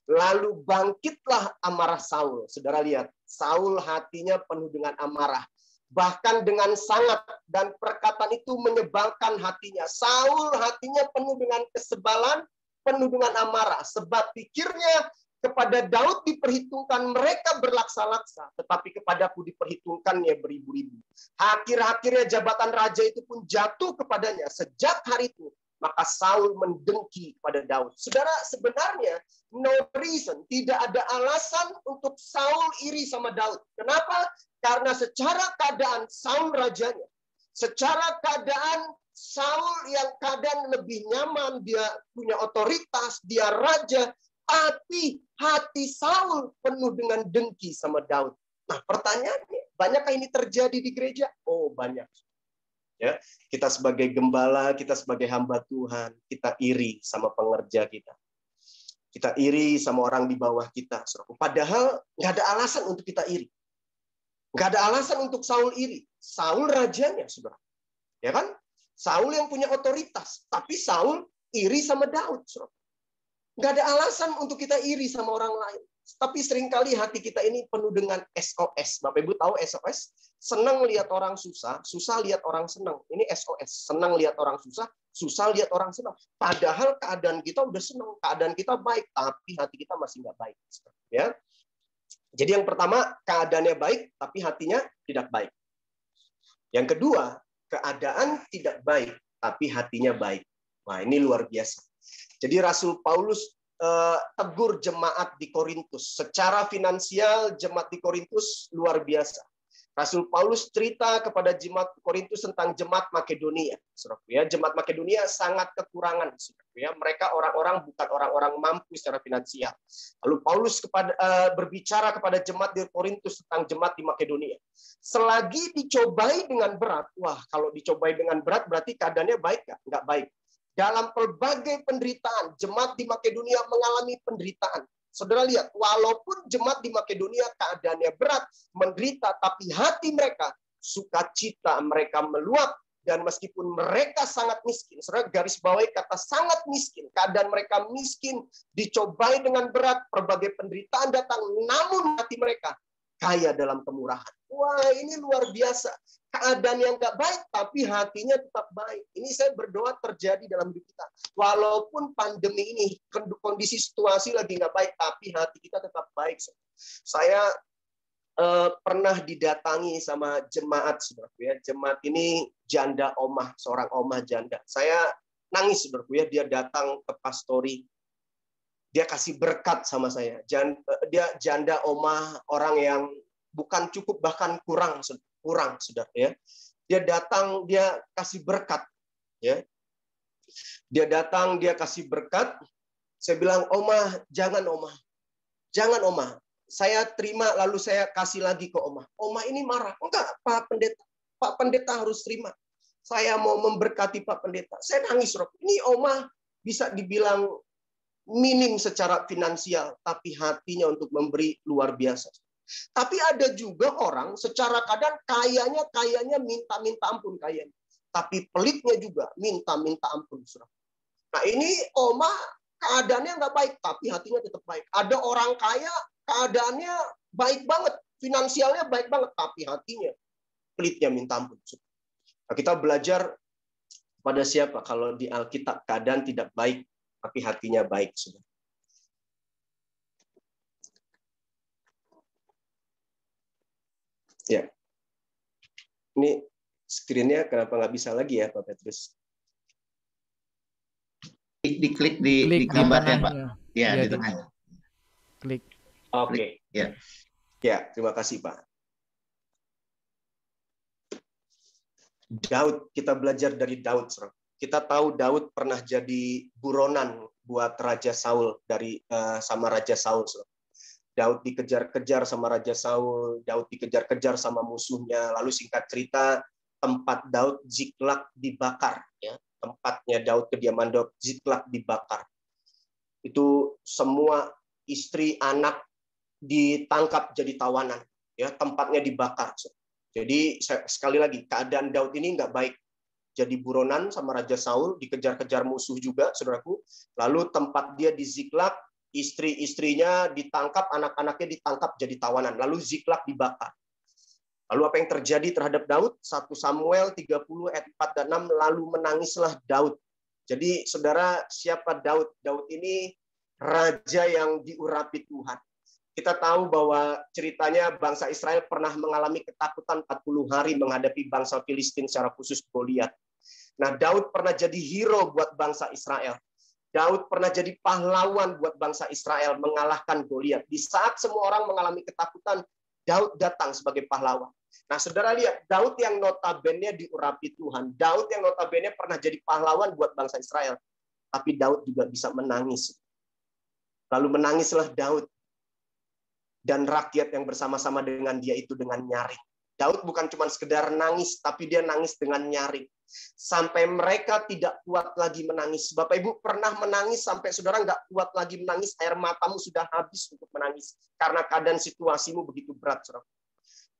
Lalu bangkitlah amarah Saul. Saudara lihat, Saul hatinya penuh dengan amarah. Bahkan dengan sangat, dan perkataan itu menyebalkan hatinya. Saul hatinya penuh dengan kesebalan, penuh dengan amarah. Sebab pikirnya kepada Daud diperhitungkan mereka berlaksa-laksa, tetapi kepadaku diperhitungkannya beribu-ribu. Akhir-akhirnya jabatan raja itu pun jatuh kepadanya. Sejak hari itu, maka Saul mendengki pada Daud. Saudara, sebenarnya no reason, tidak ada alasan untuk Saul iri sama Daud. Kenapa? Karena secara keadaan Saul rajanya, secara keadaan Saul yang keadaan lebih nyaman, dia punya otoritas, dia raja, Tapi hati Saul penuh dengan dengki sama Daud. Nah, pertanyaannya, banyakkah ini terjadi di gereja? Oh, banyak. Ya, kita sebagai gembala, kita sebagai hamba Tuhan, kita iri sama pengerja kita. Kita iri sama orang di bawah kita. Padahal nggak ada alasan untuk kita iri. Nggak ada alasan untuk Saul iri. Saul rajanya, saudara. Ya kan? Saul yang punya otoritas. Tapi Saul iri sama Daud, saudara. Nggak ada alasan untuk kita iri sama orang lain. Tapi seringkali hati kita ini penuh dengan SOS. Bapak Ibu tahu SOS? Senang lihat orang susah, susah lihat orang senang. Ini SOS. Senang lihat orang susah, susah lihat orang senang. Padahal keadaan kita udah senang, keadaan kita baik, tapi hati kita masih nggak baik. Ya. Jadi yang pertama, keadaannya baik, tapi hatinya tidak baik. Yang kedua, keadaan tidak baik, tapi hatinya baik. Wah, ini luar biasa. Jadi Rasul Paulus tegur jemaat di Korintus. Secara finansial, jemaat di Korintus luar biasa. Rasul Paulus cerita kepada jemaat Korintus tentang jemaat Makedonia. Ya, jemaat Makedonia sangat kekurangan. Ya, mereka orang-orang bukan orang-orang mampu secara finansial. Lalu Paulus berbicara kepada jemaat di Korintus tentang jemaat di Makedonia. Selagi dicobai dengan berat, wah kalau dicobai dengan berat berarti keadaannya baik nggak? Nggak baik. Dalam pelbagai penderitaan, jemaat di Makedonia mengalami penderitaan. Saudara lihat, walaupun jemaat di Makedonia keadaannya berat, menderita, tapi hati mereka, sukacita mereka meluap, dan meskipun mereka sangat miskin, saudara garis bawahi kata sangat miskin, keadaan mereka miskin, dicobai dengan berat, berbagai penderitaan datang, namun hati mereka kaya dalam kemurahan. Wah, ini luar biasa. Keadaan yang nggak baik, tapi hatinya tetap baik. Ini saya berdoa terjadi dalam hidup kita. Walaupun pandemi ini, kondisi situasi lagi nggak baik, tapi hati kita tetap baik. Saya pernah didatangi sama jemaat, saudaraku ya. Jemaat ini janda omah, seorang omah janda. Saya nangis, saudaraku ya. Dia datang ke pastori. Dia kasih berkat sama saya. Dia janda omah, orang yang bukan cukup, bahkan kurang, saudara ya. Dia datang, dia kasih berkat, ya. Dia datang, dia kasih berkat. Saya bilang, Omah, jangan Omah, jangan Omah. Saya terima, lalu saya kasih lagi ke Omah. Omah ini marah, enggak, Pak Pendeta harus terima. Saya mau memberkati Pak Pendeta. Saya nangis, Rob. Ini Omah bisa dibilang minim secara finansial, tapi hatinya untuk memberi luar biasa. Tapi ada juga orang secara kadang kayanya minta ampun kayanya. Tapi pelitnya juga minta ampun. Nah ini Oma keadaannya nggak baik, tapi hatinya tetap baik. Ada orang kaya keadaannya baik banget, finansialnya baik banget, tapi hatinya pelitnya minta ampun. Nah, kita belajar pada siapa? Kalau di Alkitab keadaan tidak baik, tapi hatinya baik. Ya, ini screen-nya kenapa nggak bisa lagi ya, Pak Petrus? Diklik di gambarnya, Pak. Ya, di tengah. Klik. Oke. Ya. Ya, terima kasih, Pak. Daud, kita belajar dari Daud. Kita tahu Daud pernah jadi buronan buat Raja Saul sama Raja Saul. Daud dikejar-kejar sama Raja Saul, Daud dikejar-kejar sama musuhnya. Lalu singkat cerita, tempat Daud Ziklag dibakar. Ya. Tempatnya Daud, kediaman Daud Ziklag dibakar. Itu semua istri, anak ditangkap jadi tawanan. Ya, tempatnya dibakar. Jadi sekali lagi, keadaan Daud ini nggak baik. Jadi buronan sama Raja Saul, dikejar-kejar musuh juga, saudaraku. Lalu tempat dia di Ziklag, istri-istrinya ditangkap, anak-anaknya ditangkap jadi tawanan. Lalu Ziklag dibakar. Lalu apa yang terjadi terhadap Daud? 1 Samuel 30 ayat 4 dan 6, lalu menangislah Daud. Jadi saudara, siapa Daud? Daud ini raja yang diurapi Tuhan. Kita tahu bahwa ceritanya bangsa Israel pernah mengalami ketakutan 40 hari menghadapi bangsa Filistin, secara khusus Goliat. Nah, Daud pernah jadi hero buat bangsa Israel. Daud pernah jadi pahlawan buat bangsa Israel mengalahkan Goliat. Di saat semua orang mengalami ketakutan, Daud datang sebagai pahlawan. Nah, saudara lihat, Daud yang notabene diurapi Tuhan. Daud yang notabene pernah jadi pahlawan buat bangsa Israel. Tapi Daud juga bisa menangis. Lalu menangislah Daud dan rakyat yang bersama-sama dengan dia itu dengan nyaring. Daud bukan cuma sekedar nangis, tapi dia nangis dengan nyaring. Sampai mereka tidak kuat lagi menangis. Bapak Ibu pernah menangis sampai saudara nggak kuat lagi menangis, air matamu sudah habis untuk menangis. Karena keadaan situasimu begitu berat, saudara.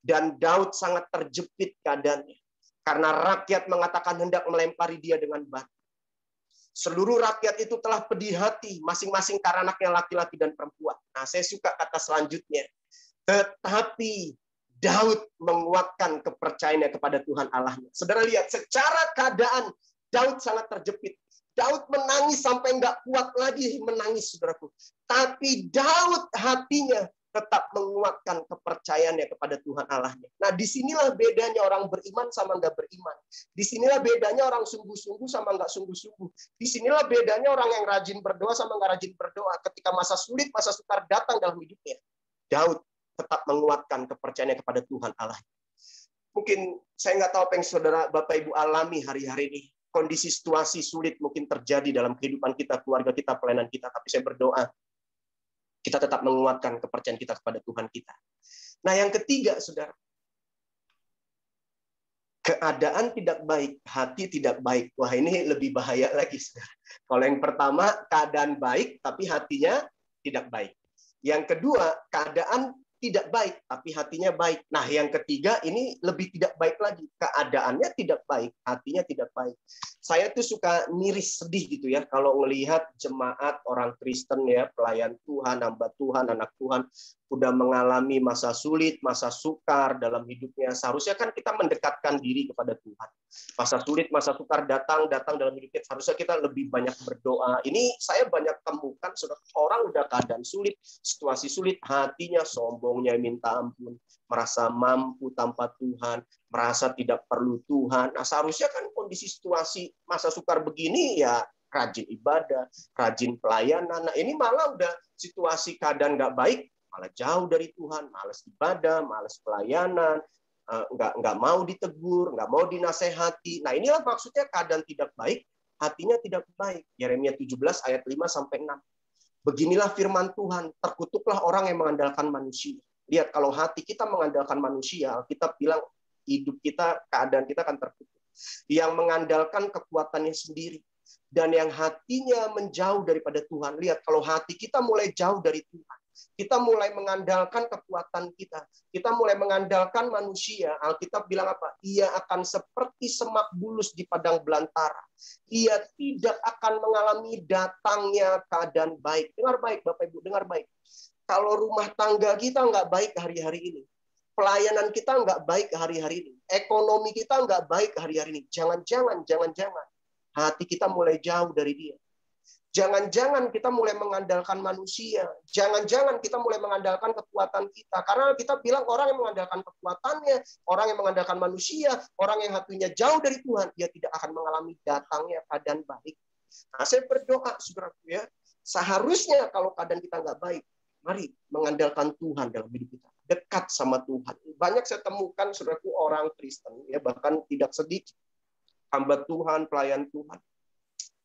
Dan Daud sangat terjepit keadaannya. Karena rakyat mengatakan hendak melempari dia dengan batu. Seluruh rakyat itu telah pedih hati, masing-masing karena anaknya laki-laki dan perempuan. Nah, saya suka kata selanjutnya. Tetapi Daud menguatkan kepercayaannya kepada Tuhan Allahnya. Saudara lihat, secara keadaan Daud sangat terjepit. Daud menangis sampai nggak kuat lagi menangis, saudaraku. Tapi Daud hatinya tetap menguatkan kepercayaannya kepada Tuhan Allahnya. Nah, disinilah bedanya orang beriman sama nggak beriman. Disinilah bedanya orang sungguh-sungguh sama nggak sungguh-sungguh. Disinilah bedanya orang yang rajin berdoa sama nggak rajin berdoa. Ketika masa sulit, masa sukar datang dalam hidupnya, Daud tetap menguatkan kepercayaannya kepada Tuhan Allah. Mungkin saya nggak tahu apa yang saudara Bapak Ibu alami hari-hari ini. Kondisi situasi sulit mungkin terjadi dalam kehidupan kita, keluarga kita, pelayanan kita. Tapi saya berdoa, kita tetap menguatkan kepercayaan kita kepada Tuhan kita. Nah, yang ketiga, saudara. Keadaan tidak baik, hati tidak baik. Wah, ini lebih bahaya lagi, saudara. Kalau yang pertama, keadaan baik, tapi hatinya tidak baik. Yang kedua, keadaan tidak baik, tapi hatinya baik. Nah, yang ketiga ini lebih tidak baik lagi. Keadaannya tidak baik, hatinya tidak baik. Saya tuh suka miris, sedih gitu ya, kalau melihat jemaat orang Kristen ya, pelayan Tuhan, hamba Tuhan, anak Tuhan, udah mengalami masa sulit, masa sukar dalam hidupnya. Seharusnya kan kita mendekatkan diri kepada Tuhan. Masa sulit, masa sukar datang dalam hidup kita. Seharusnya kita lebih banyak berdoa. Ini saya banyak temukan, orang udah keadaan sulit, situasi sulit, hatinya sombongnya minta ampun, merasa mampu tanpa Tuhan, merasa tidak perlu Tuhan. Nah, seharusnya kan kondisi situasi masa sukar begini ya rajin ibadah, rajin pelayanan. Nah, ini malah udah situasi keadaan nggak baik, malah jauh dari Tuhan, malas ibadah, malas pelayanan, nggak mau ditegur, nggak mau dinasehati. Nah, inilah maksudnya keadaan tidak baik, hatinya tidak baik. Yeremia 17 ayat 5-6. Beginilah firman Tuhan, terkutuklah orang yang mengandalkan manusia. Lihat, kalau hati kita mengandalkan manusia, kita bilang hidup kita, keadaan kita akan terkutuk. Yang mengandalkan kekuatannya sendiri. Dan yang hatinya menjauh daripada Tuhan. Lihat, kalau hati kita mulai jauh dari Tuhan, kita mulai mengandalkan kekuatan kita. Kita mulai mengandalkan manusia. Alkitab bilang apa? Ia akan seperti semak bulus di padang belantara. Ia tidak akan mengalami datangnya keadaan baik. Dengar baik, Bapak Ibu, dengar baik. Kalau rumah tangga kita nggak baik hari-hari ini, pelayanan kita nggak baik hari-hari ini, ekonomi kita nggak baik hari-hari ini, jangan-jangan hati kita mulai jauh dari Dia. Jangan-jangan kita mulai mengandalkan manusia. Jangan-jangan kita mulai mengandalkan kekuatan kita. Karena kita bilang orang yang mengandalkan kekuatannya, orang yang mengandalkan manusia, orang yang hatinya jauh dari Tuhan, dia tidak akan mengalami datangnya keadaan baik. Nah, saya berdoa, saudaraku ya, seharusnya kalau keadaan kita nggak baik, mari mengandalkan Tuhan dalam hidup kita. Dekat sama Tuhan. Banyak saya temukan, saudaraku, orang Kristen, ya bahkan tidak sedikit, hamba Tuhan, pelayan Tuhan.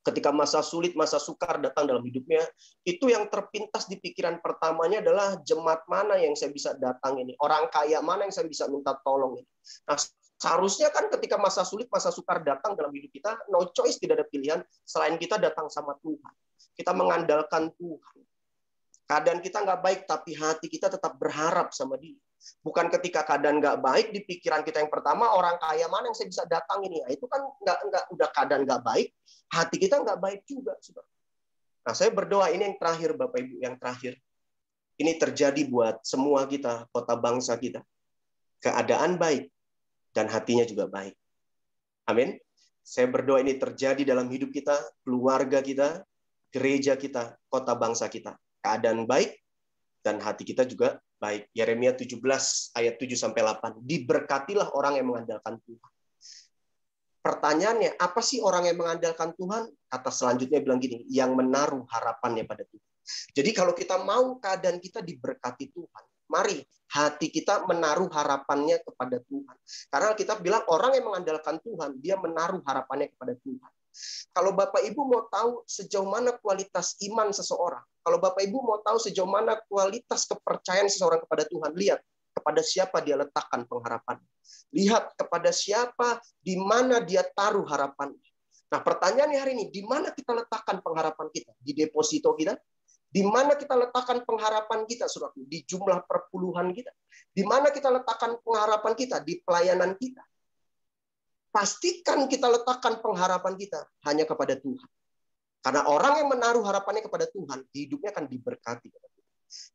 Ketika masa sulit, masa sukar datang dalam hidupnya, itu yang terpintas di pikiran pertamanya adalah jemaat mana yang saya bisa datang ini, orang kaya mana yang saya bisa minta tolong ini. Nah, seharusnya kan ketika masa sulit, masa sukar datang dalam hidup kita, no choice, tidak ada pilihan selain kita datang sama Tuhan. Kita mengandalkan Tuhan. Keadaan kita nggak baik, tapi hati kita tetap berharap sama Dia. Bukan ketika keadaan nggak baik, di pikiran kita yang pertama, orang kaya mana yang saya bisa datang ini. Nah, itu kan nggak udah keadaan nggak baik, hati kita nggak baik juga. Nah, saya berdoa ini yang terakhir, Bapak Ibu, yang terakhir. Ini terjadi buat semua kita, kota bangsa kita. Keadaan baik, dan hatinya juga baik. Amin. Saya berdoa ini terjadi dalam hidup kita, keluarga kita, gereja kita, kota bangsa kita. Keadaan baik, dan hati kita juga baik. Yeremia 17 ayat 7-8. Diberkatilah orang yang mengandalkan Tuhan. Pertanyaannya, apa sih orang yang mengandalkan Tuhan? Kata selanjutnya bilang gini, yang menaruh harapannya pada Tuhan. Jadi kalau kita mau keadaan kita diberkati Tuhan, mari hati kita menaruh harapannya kepada Tuhan. Karena kita bilang orang yang mengandalkan Tuhan, dia menaruh harapannya kepada Tuhan. Kalau Bapak Ibu mau tahu sejauh mana kualitas iman seseorang, kalau Bapak Ibu mau tahu sejauh mana kualitas kepercayaan seseorang kepada Tuhan, lihat kepada siapa dia letakkan pengharapan. Lihat kepada siapa, di mana dia taruh harapan. Nah, pertanyaannya hari ini, di mana kita letakkan pengharapan kita? Di deposito kita? Di mana kita letakkan pengharapan kita, saudaraku? Di jumlah perpuluhan kita? Di mana kita letakkan pengharapan kita? Di pelayanan kita? Pastikan kita letakkan pengharapan kita hanya kepada Tuhan. Karena orang yang menaruh harapannya kepada Tuhan, hidupnya akan diberkati.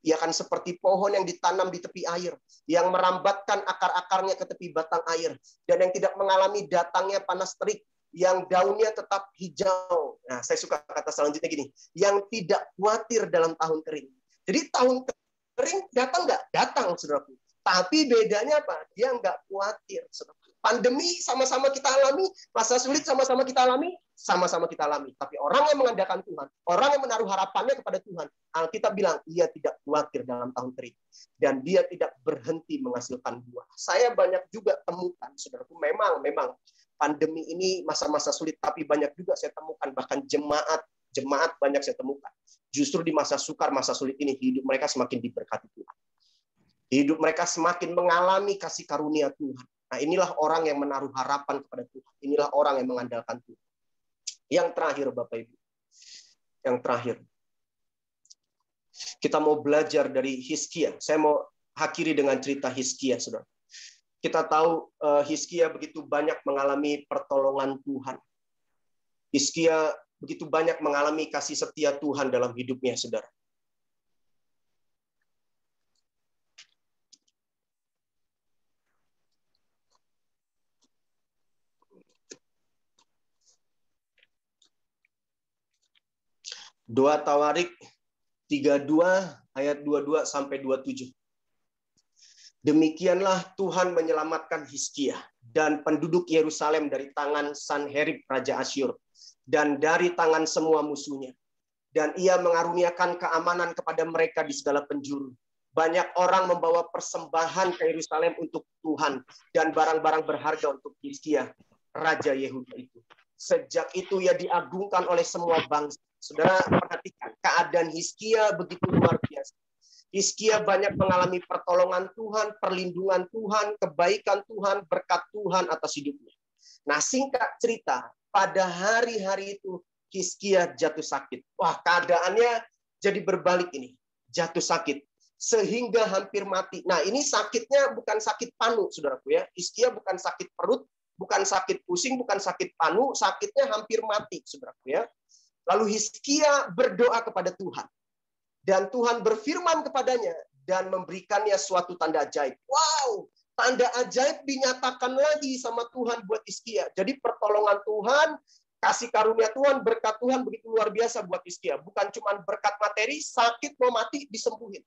Ia akan seperti pohon yang ditanam di tepi air, yang merambatkan akar-akarnya ke tepi batang air, dan yang tidak mengalami datangnya panas terik, yang daunnya tetap hijau. Nah, saya suka kata selanjutnya gini, yang tidak khawatir dalam tahun kering. Jadi tahun kering datang nggak? Datang, saudaraku. Tapi bedanya apa? Dia nggak khawatir, saudaraku. Pandemi sama-sama kita alami, masa sulit sama-sama kita alami, sama-sama kita alami. Tapi orang yang mengandalkan Tuhan, orang yang menaruh harapannya kepada Tuhan, Alkitab bilang, ia tidak khawatir dalam tahun kering. Dan dia tidak berhenti menghasilkan buah. Saya banyak juga temukan, saudaraku, memang pandemi ini masa-masa sulit, tapi banyak juga saya temukan, bahkan jemaat banyak saya temukan. Justru di masa sukar, masa sulit ini, hidup mereka semakin diberkati Tuhan. Hidup mereka semakin mengalami kasih karunia Tuhan. Nah, inilah orang yang menaruh harapan kepada Tuhan. Inilah orang yang mengandalkan Tuhan. Yang terakhir, Bapak Ibu. Yang terakhir. Kita mau belajar dari Hizkia. Saya mau akhiri dengan cerita Hizkia, saudara. Kita tahu Hizkia begitu banyak mengalami pertolongan Tuhan. Hizkia begitu banyak mengalami kasih setia Tuhan dalam hidupnya, saudara. Doa Tawarik 32 ayat 22 sampai 27. Demikianlah Tuhan menyelamatkan Hizkia dan penduduk Yerusalem dari tangan Sanherib Raja Asyur dan dari tangan semua musuhnya. Dan ia mengaruniakan keamanan kepada mereka di segala penjuru. Banyak orang membawa persembahan ke Yerusalem untuk Tuhan dan barang-barang berharga untuk Hizkia, Raja Yehuda itu. Sejak itu ia diagungkan oleh semua bangsa. Saudara perhatikan, keadaan Hizkia begitu luar biasa. Hizkia banyak mengalami pertolongan Tuhan, perlindungan Tuhan, kebaikan Tuhan, berkat Tuhan atas hidupnya. Nah, singkat cerita, pada hari-hari itu Hizkia jatuh sakit. Wah, keadaannya jadi berbalik ini. Jatuh sakit. Sehingga hampir mati. Nah, ini sakitnya bukan sakit panu, saudaraku ya. Hizkia bukan sakit perut, bukan sakit pusing, bukan sakit panu, sakitnya hampir mati, saudaraku ya. Lalu Hizkia berdoa kepada Tuhan. Dan Tuhan berfirman kepadanya dan memberikannya suatu tanda ajaib. Wow, tanda ajaib dinyatakan lagi sama Tuhan buat Hizkia. Jadi pertolongan Tuhan, kasih karunia Tuhan, berkat Tuhan begitu luar biasa buat Hizkia. Bukan cuma berkat materi, sakit mau mati disembuhin.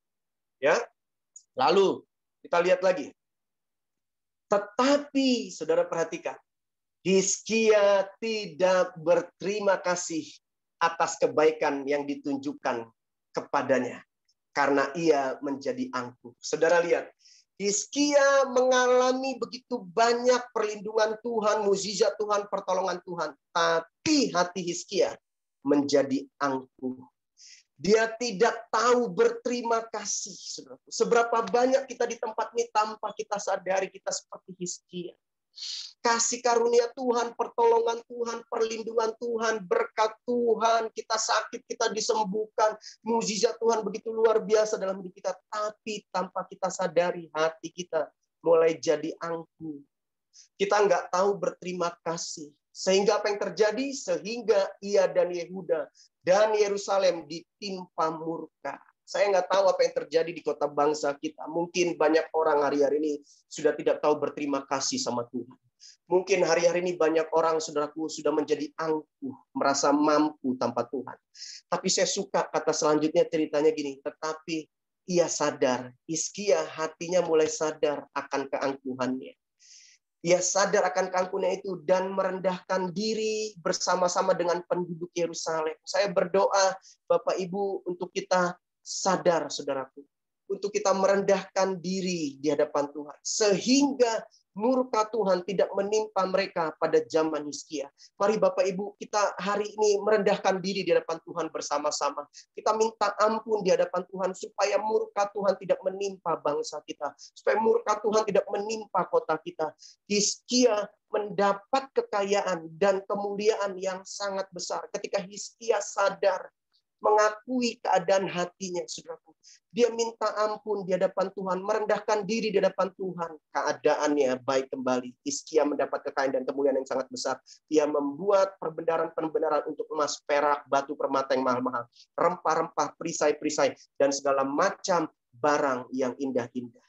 Ya. Lalu kita lihat lagi. Tetapi saudara perhatikan, Hizkia tidak berterima kasih atas kebaikan yang ditunjukkan kepadanya karena ia menjadi angkuh. Saudara lihat, Hizkia mengalami begitu banyak perlindungan Tuhan, mukjizat Tuhan, pertolongan Tuhan, tapi hati Hizkia menjadi angkuh. Dia tidak tahu berterima kasih. Saudara. Seberapa banyak kita di tempat ini tanpa kita sadari kita seperti Hizkia. Kasih karunia Tuhan, pertolongan Tuhan, perlindungan Tuhan, berkat Tuhan, kita sakit, kita disembuhkan, mukjizat Tuhan begitu luar biasa dalam hidup kita, tapi tanpa kita sadari hati kita mulai jadi angkuh. Kita nggak tahu berterima kasih. Sehingga apa yang terjadi? Sehingga ia dan Yehuda dan Yerusalem ditimpa murka. Saya nggak tahu apa yang terjadi di kota bangsa kita. Mungkin banyak orang hari-hari ini sudah tidak tahu berterima kasih sama Tuhan. Mungkin hari-hari ini banyak orang, saudaraku, sudah menjadi angkuh, merasa mampu tanpa Tuhan. Tapi saya suka kata selanjutnya ceritanya gini, tetapi ia sadar, Hizkia hatinya mulai sadar akan keangkuhannya. Ia sadar akan keangkuhannya itu dan merendahkan diri bersama-sama dengan penduduk Yerusalem. Saya berdoa, Bapak Ibu, untuk kita sadar, saudaraku, untuk kita merendahkan diri di hadapan Tuhan, sehingga murka Tuhan tidak menimpa mereka pada zaman Hizkia. Mari Bapak Ibu, kita hari ini merendahkan diri di hadapan Tuhan bersama-sama. Kita minta ampun di hadapan Tuhan supaya murka Tuhan tidak menimpa bangsa kita, supaya murka Tuhan tidak menimpa kota kita. Hizkia mendapat kekayaan dan kemuliaan yang sangat besar ketika Hizkia sadar, mengakui keadaan hatinya, saudaraku. Dia minta ampun di hadapan Tuhan, merendahkan diri di hadapan Tuhan. Keadaannya baik kembali. Hizkia mendapat kekayaan dan kemuliaan yang sangat besar. Dia membuat perbendaharaan-perbendaharaan untuk emas, perak, batu permata yang mahal-mahal, rempah-rempah, perisai-perisai, dan segala macam barang yang indah-indah.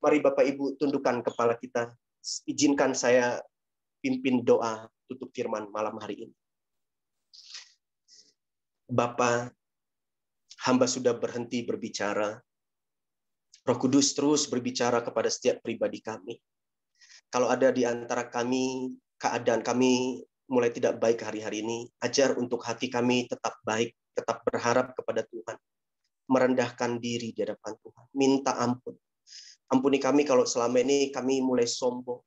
Mari Bapak Ibu tundukkan kepala kita. Izinkan saya pimpin doa tutup firman malam hari ini. Bapa, hamba sudah berhenti berbicara. Roh Kudus terus berbicara kepada setiap pribadi kami. Kalau ada di antara kami, keadaan kami mulai tidak baik hari-hari ini, ajar untuk hati kami tetap baik, tetap berharap kepada Tuhan. Merendahkan diri di hadapan Tuhan. Minta ampun. Ampuni kami kalau selama ini kami mulai sombong.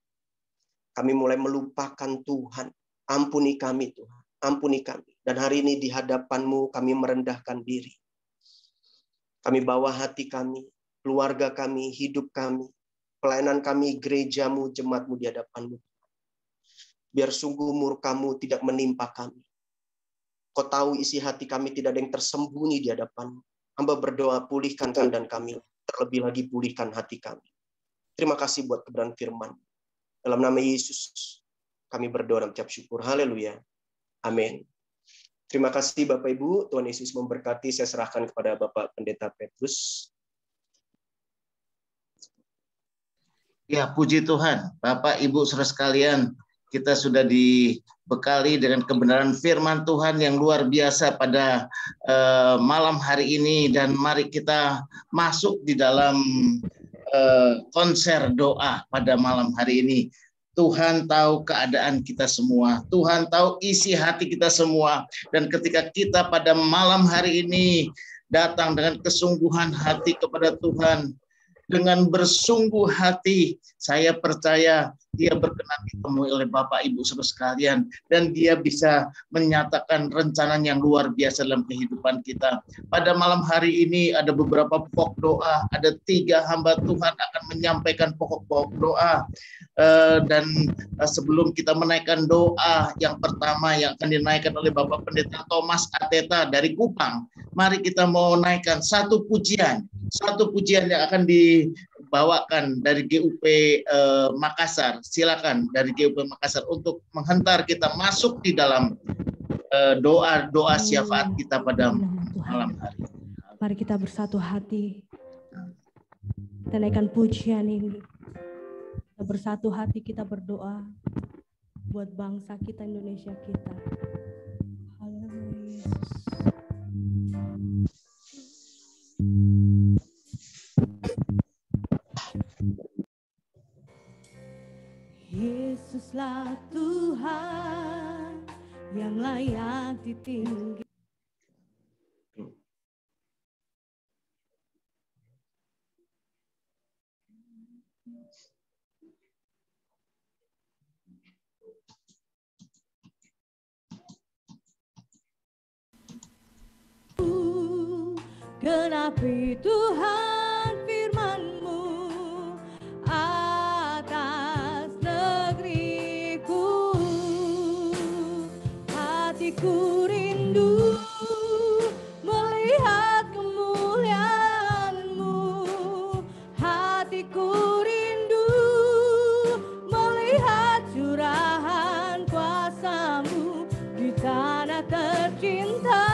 Kami mulai melupakan Tuhan. Ampuni kami Tuhan. Ampuni kami. Dan hari ini di hadapan-Mu kami merendahkan diri. Kami bawa hati kami, keluarga kami, hidup kami, pelayanan kami, gereja-Mu, jemaat-Mu di hadapan-Mu. Biar sungguh murka-Mu tidak menimpa kami. Kau tahu isi hati kami tidak ada yang tersembunyi di hadapan-Mu. Hamba berdoa pulihkan keadaan kami, terlebih lagi pulihkan hati kami. Terima kasih buat kebenaran firman. Dalam nama Yesus kami berdoa dan ucap syukur. Haleluya. Amin. Terima kasih Bapak Ibu, Tuhan Yesus memberkati. Saya serahkan kepada Bapak Pendeta Petrus. Ya, puji Tuhan. Bapak Ibu saudara sekalian, kita sudah dibekali dengan kebenaran firman Tuhan yang luar biasa pada malam hari ini, dan mari kita masuk di dalam konser doa pada malam hari ini. Tuhan tahu keadaan kita semua. Tuhan tahu isi hati kita semua. Dan ketika kita pada malam hari ini datang dengan kesungguhan hati kepada Tuhan, dengan bersungguh hati, saya percaya dia berkenan ditemui oleh Bapak Ibu saudara sekalian, dan dia bisa menyatakan rencana yang luar biasa dalam kehidupan kita. Pada malam hari ini ada beberapa pokok doa, ada 3 hamba Tuhan akan menyampaikan pokok-pokok doa. Dan sebelum kita menaikkan doa yang pertama yang akan dinaikkan oleh Bapak Pendeta Thomas Ateta dari Kupang, mari kita mau naikkan satu pujian yang akan dibawakan dari GUP Makassar. Silakan dari GUP Makassar untuk menghentar kita masuk di dalam doa syafaat kita pada malam hari. Mari kita bersatu hati, kita naikkan pujian ini. Kita bersatu hati, kita berdoa buat bangsa kita, Indonesia kita. Haleluya Yesus. Yesuslah Tuhan yang layak ditinggi. Genapi Tuhan firman-Mu atas negeriku. Hatiku rindu melihat kemuliaan-Mu. Hatiku rindu melihat curahan kuasa-Mu di tanah tercinta.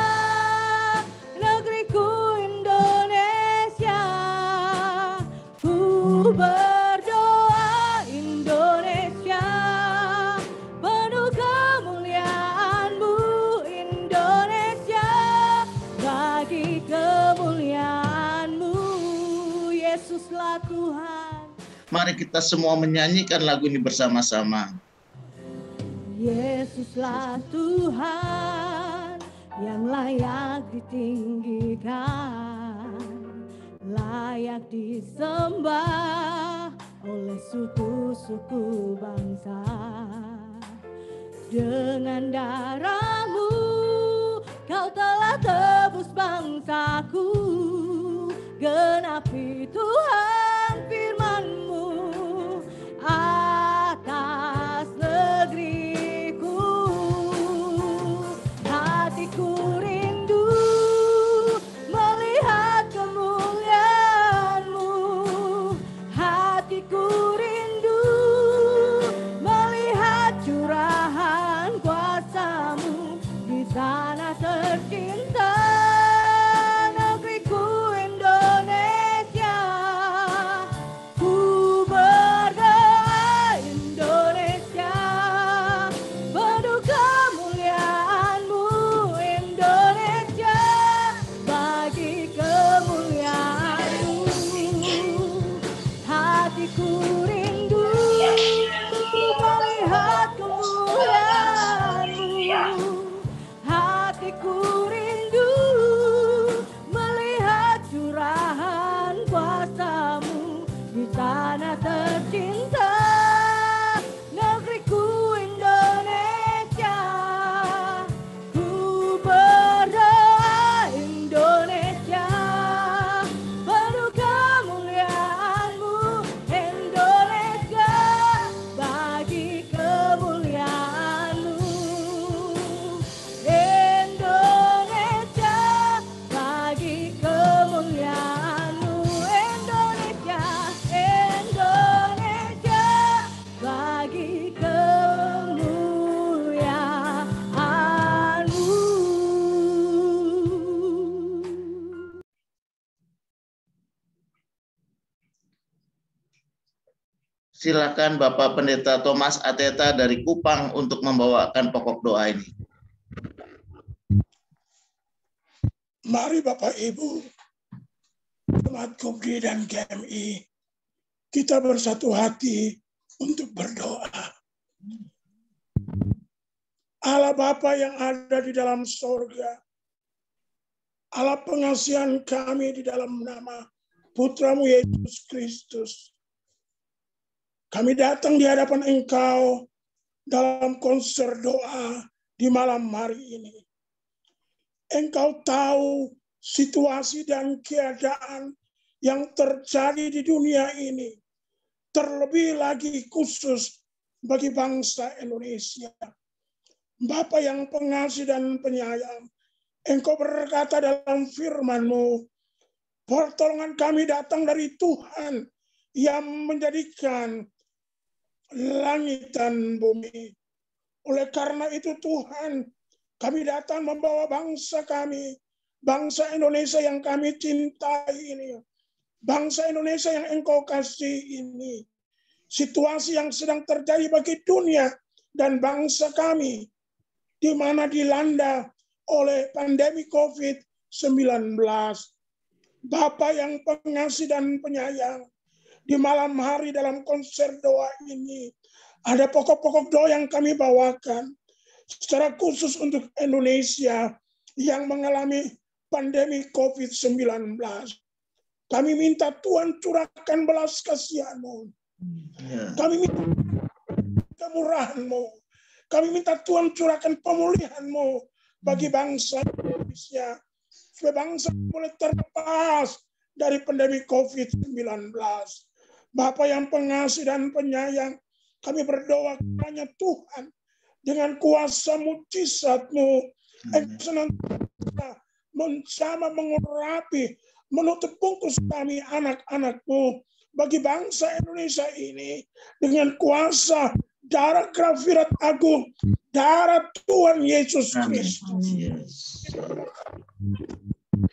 Berdoa Indonesia, penuh kemuliaan-Mu Indonesia, bagi kemuliaan-Mu Yesuslah Tuhan. Mari kita semua menyanyikan lagu ini bersama-sama. Yesuslah Tuhan yang layak ditinggikan, layak disembah oleh suku-suku bangsa. Dengan darah-Mu Kau telah tebus bangsaku, genapi Tuhan firman-Mu atas negeriku. Hatiku rindu melihat kemuliaan-Mu, hatiku rindu melihat curahan kuasa-Mu di sana tercinta. Silakan Bapak Pendeta Thomas Ateta dari Kupang untuk membawakan pokok doa ini. Mari Bapak Ibu, Jemaat Kubri dan GMI, kita bersatu hati untuk berdoa. Allah Bapa yang ada di dalam sorga, Allah pengasihan kami di dalam nama Putra-Mu Yesus Kristus, kami datang di hadapan Engkau dalam konser doa di malam hari ini. Engkau tahu situasi dan keadaan yang terjadi di dunia ini, terlebih lagi khusus bagi bangsa Indonesia. Bapa yang pengasih dan penyayang, Engkau berkata dalam firman-Mu, pertolongan kami datang dari Tuhan yang menjadikan langit dan bumi. Oleh karena itu Tuhan, kami datang membawa bangsa kami, bangsa Indonesia yang kami cintai ini, bangsa Indonesia yang Engkau kasih ini, situasi yang sedang terjadi bagi dunia dan bangsa kami, di mana dilanda oleh pandemi COVID-19. Bapa yang pengasih dan penyayang, di malam hari dalam konser doa ini, ada pokok-pokok doa yang kami bawakan, secara khusus untuk Indonesia yang mengalami pandemi COVID-19. Kami minta Tuhan curahkan belas kasihan-Mu. Kami minta kemurahan-Mu. Kami minta Tuhan curahkan pemulihan-Mu bagi bangsa Indonesia, supaya bangsa boleh terlepas dari pandemi COVID-19. Bapa yang pengasih dan penyayang, kami berdoa kepada Tuhan dengan kuasa mujizat-Mu, Engkau senantiasa menjamah, mengurapi, menutup bungkus kami anak-anak-Mu bagi bangsa Indonesia ini dengan kuasa darah Krafirat Agung, darah Tuhan Yesus Kristus.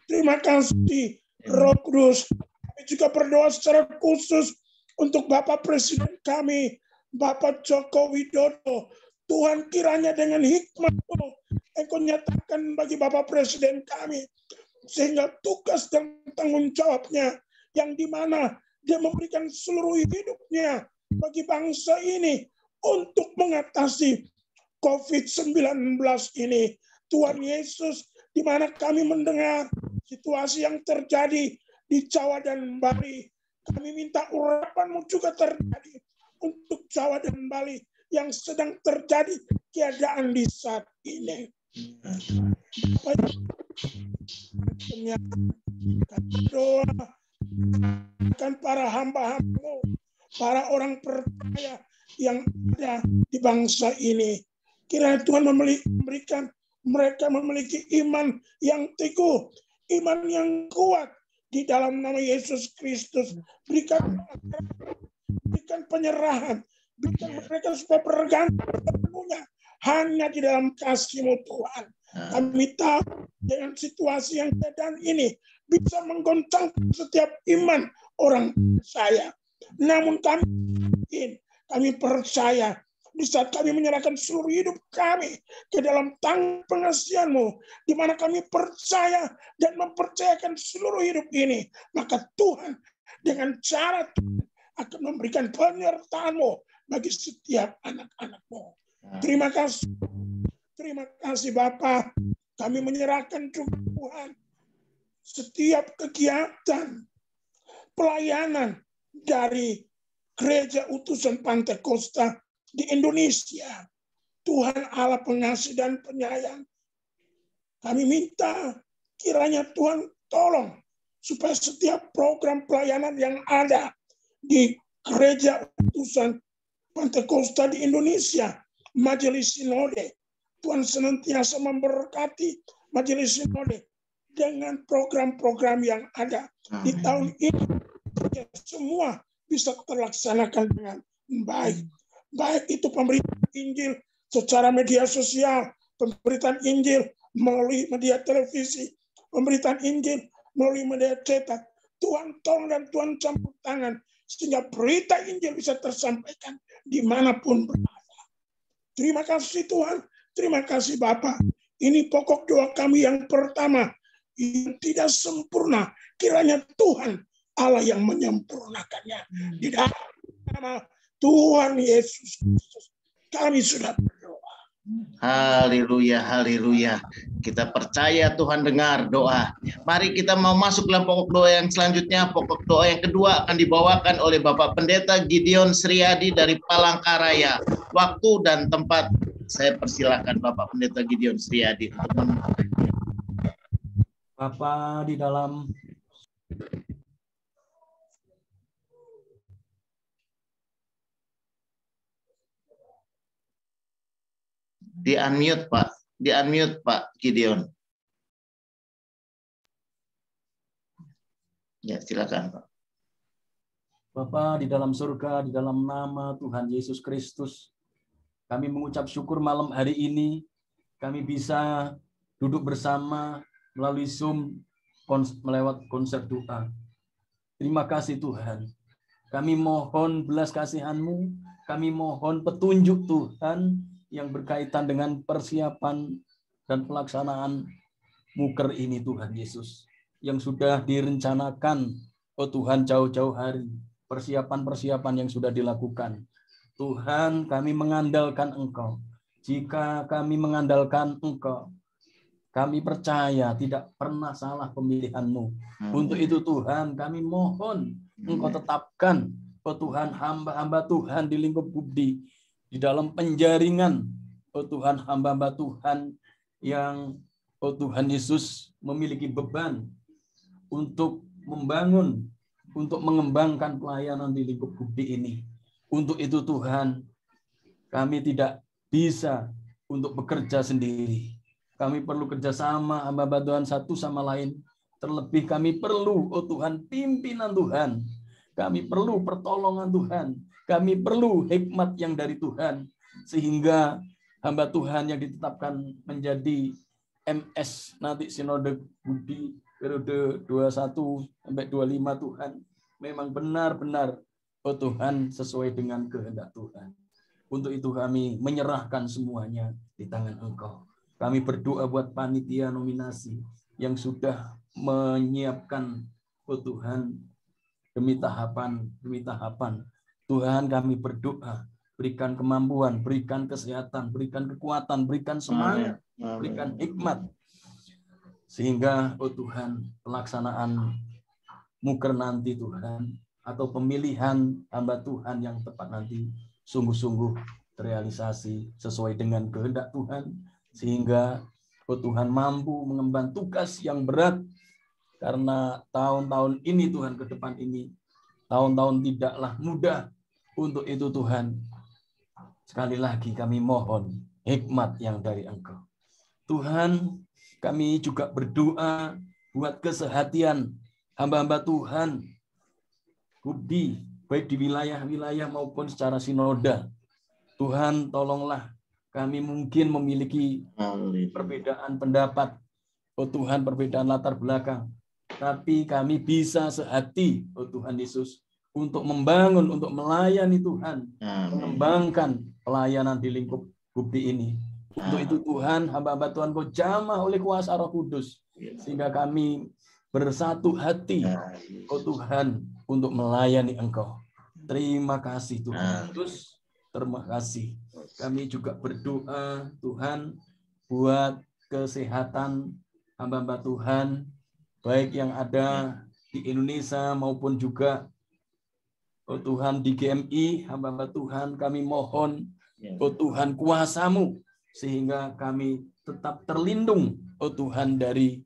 Terima kasih Roh Kudus. Kami juga berdoa secara khusus untuk Bapak Presiden kami, Bapak Joko Widodo. Tuhan kiranya dengan hikmat-Mu Engkau nyatakan bagi Bapak Presiden kami, sehingga tugas dan tanggung jawabnya yang dimana dia memberikan seluruh hidupnya bagi bangsa ini untuk mengatasi COVID-19 ini. Tuhan Yesus, di mana kami mendengar situasi yang terjadi di Jawa dan Bali, Kami minta urapan-Mu juga terjadi untuk Jawa dan Bali yang sedang terjadi keadaan di saat ini. Kami doa akan para hamba-hamba-Mu, para orang percaya yang ada di bangsa ini. Kiranya Tuhan memberikan mereka memiliki iman yang teguh, iman yang kuat di dalam nama Yesus Kristus. Berikan penyerahan, berikan mereka supaya bergantung sepenuhnya hanya di dalam kasih-Mu Tuhan. Kami tahu dengan situasi yang keadaan ini bisa menggoncangkan setiap iman orang percaya. Namun kami percaya di saat kami menyerahkan seluruh hidup kami ke dalam tangan pengasihan-Mu, di mana kami percaya dan mempercayakan seluruh hidup ini, maka Tuhan dengan cara Tuhan akan memberikan penyertaan-Mu bagi setiap anak-anak-Mu. Terima kasih Bapa. Kami menyerahkan juga Tuhan setiap kegiatan pelayanan dari Gereja Utusan Pantekosta di Indonesia. Tuhan Allah pengasih dan penyayang. Kami minta kiranya Tuhan tolong supaya setiap program pelayanan yang ada di Gereja Utusan Pantekosta di Indonesia, Majelis Sinode, Tuhan senantiasa memberkati Majelis Sinode dengan program-program yang ada di tahun ini. Semua bisa terlaksanakan dengan baik. Baik itu pemberitaan Injil secara media sosial, pemberitaan Injil melalui media televisi, pemberitaan Injil melalui media cetak. Tuhan tolong dan Tuhan campur tangan sehingga berita Injil bisa tersampaikan dimanapun berada. Terima kasih Tuhan, terima kasih Bapa. Ini pokok doa kami yang pertama yang tidak sempurna. Kiranya Tuhan Allah yang menyempurnakannya. Di dalam nama Tuhan Yesus Kristus kami sudah berdoa. Haleluya, haleluya. Kita percaya Tuhan dengar doa. Mari kita mau masuk dalam pokok doa yang selanjutnya. Pokok doa yang kedua akan dibawakan oleh Bapak Pendeta Gideon Sriadi dari Palangkaraya. Waktu dan tempat saya persilakan Bapak Pendeta Gideon Sriadi. Bapa di dalam Di-unmute Pak Gideon. Ya, silakan Pak. Bapa di dalam surga, di dalam nama Tuhan Yesus Kristus, kami mengucap syukur malam hari ini kami bisa duduk bersama melalui Zoom melewat konsep doa. Terima kasih Tuhan. Kami mohon belas kasihan-Mu, kami mohon petunjuk Tuhan yang berkaitan dengan persiapan dan pelaksanaan muker ini Tuhan Yesus. Yang sudah direncanakan, oh Tuhan jauh-jauh hari. Persiapan-persiapan yang sudah dilakukan. Tuhan kami mengandalkan Engkau. Jika kami mengandalkan Engkau, kami percaya tidak pernah salah pemilihan-Mu. Untuk itu Tuhan kami mohon Engkau tetapkan, oh Tuhan, hamba-hamba Tuhan di lingkup budi, di dalam penjaringan, oh Tuhan, hamba-hamba Tuhan yang, oh Tuhan Yesus, memiliki beban untuk membangun, untuk mengembangkan pelayanan di lingkup budi ini. Untuk itu Tuhan, kami tidak bisa untuk bekerja sendiri. Kami perlu kerjasama hamba-hamba Tuhan satu sama lain. Terlebih kami perlu, oh Tuhan, pimpinan Tuhan. Kami perlu pertolongan Tuhan. Kami perlu hikmat yang dari Tuhan, sehingga hamba Tuhan yang ditetapkan menjadi MS nanti Sinode Budi periode 21 sampai 25 Tuhan, memang benar-benar, oh Tuhan, sesuai dengan kehendak Tuhan. Untuk itu kami menyerahkan semuanya di tangan Engkau. Kami berdoa buat panitia nominasi yang sudah menyiapkan, oh Tuhan, demi tahapan. Tuhan kami berdoa, berikan kemampuan, berikan kesehatan, berikan kekuatan, berikan semangat, berikan hikmat. Sehingga, oh Tuhan, pelaksanaan muker nanti Tuhan atau pemilihan hamba Tuhan yang tepat nanti sungguh-sungguh terrealisasi sesuai dengan kehendak Tuhan, sehingga Tuhan mampu mengemban tugas yang berat, karena tahun-tahun ini Tuhan, ke depan ini tahun-tahun tidaklah mudah. Untuk itu Tuhan, sekali lagi kami mohon hikmat yang dari Engkau. Tuhan, kami juga berdoa buat kesehatan hamba-hamba Tuhan, Budi, baik di wilayah-wilayah maupun secara sinoda. Tuhan, tolonglah, kami mungkin memiliki perbedaan pendapat, oh Tuhan, perbedaan latar belakang, tapi kami bisa sehati, oh Tuhan Yesus, untuk membangun, untuk melayani Tuhan, mengembangkan pelayanan di lingkup Budi ini. Untuk itu Tuhan, hamba-hamba Tuhan Kau jamah oleh kuasa Roh Kudus, sehingga kami bersatu hati, oh Tuhan, untuk melayani Engkau. Terima kasih Tuhan Yesus, terima kasih. Kami juga berdoa Tuhan buat kesehatan hamba-hamba Tuhan, baik yang ada di Indonesia maupun juga, oh Tuhan, di GMI, hamba-hamba Tuhan, kami mohon, oh Tuhan, kuasa-Mu, sehingga kami tetap terlindung, oh Tuhan, dari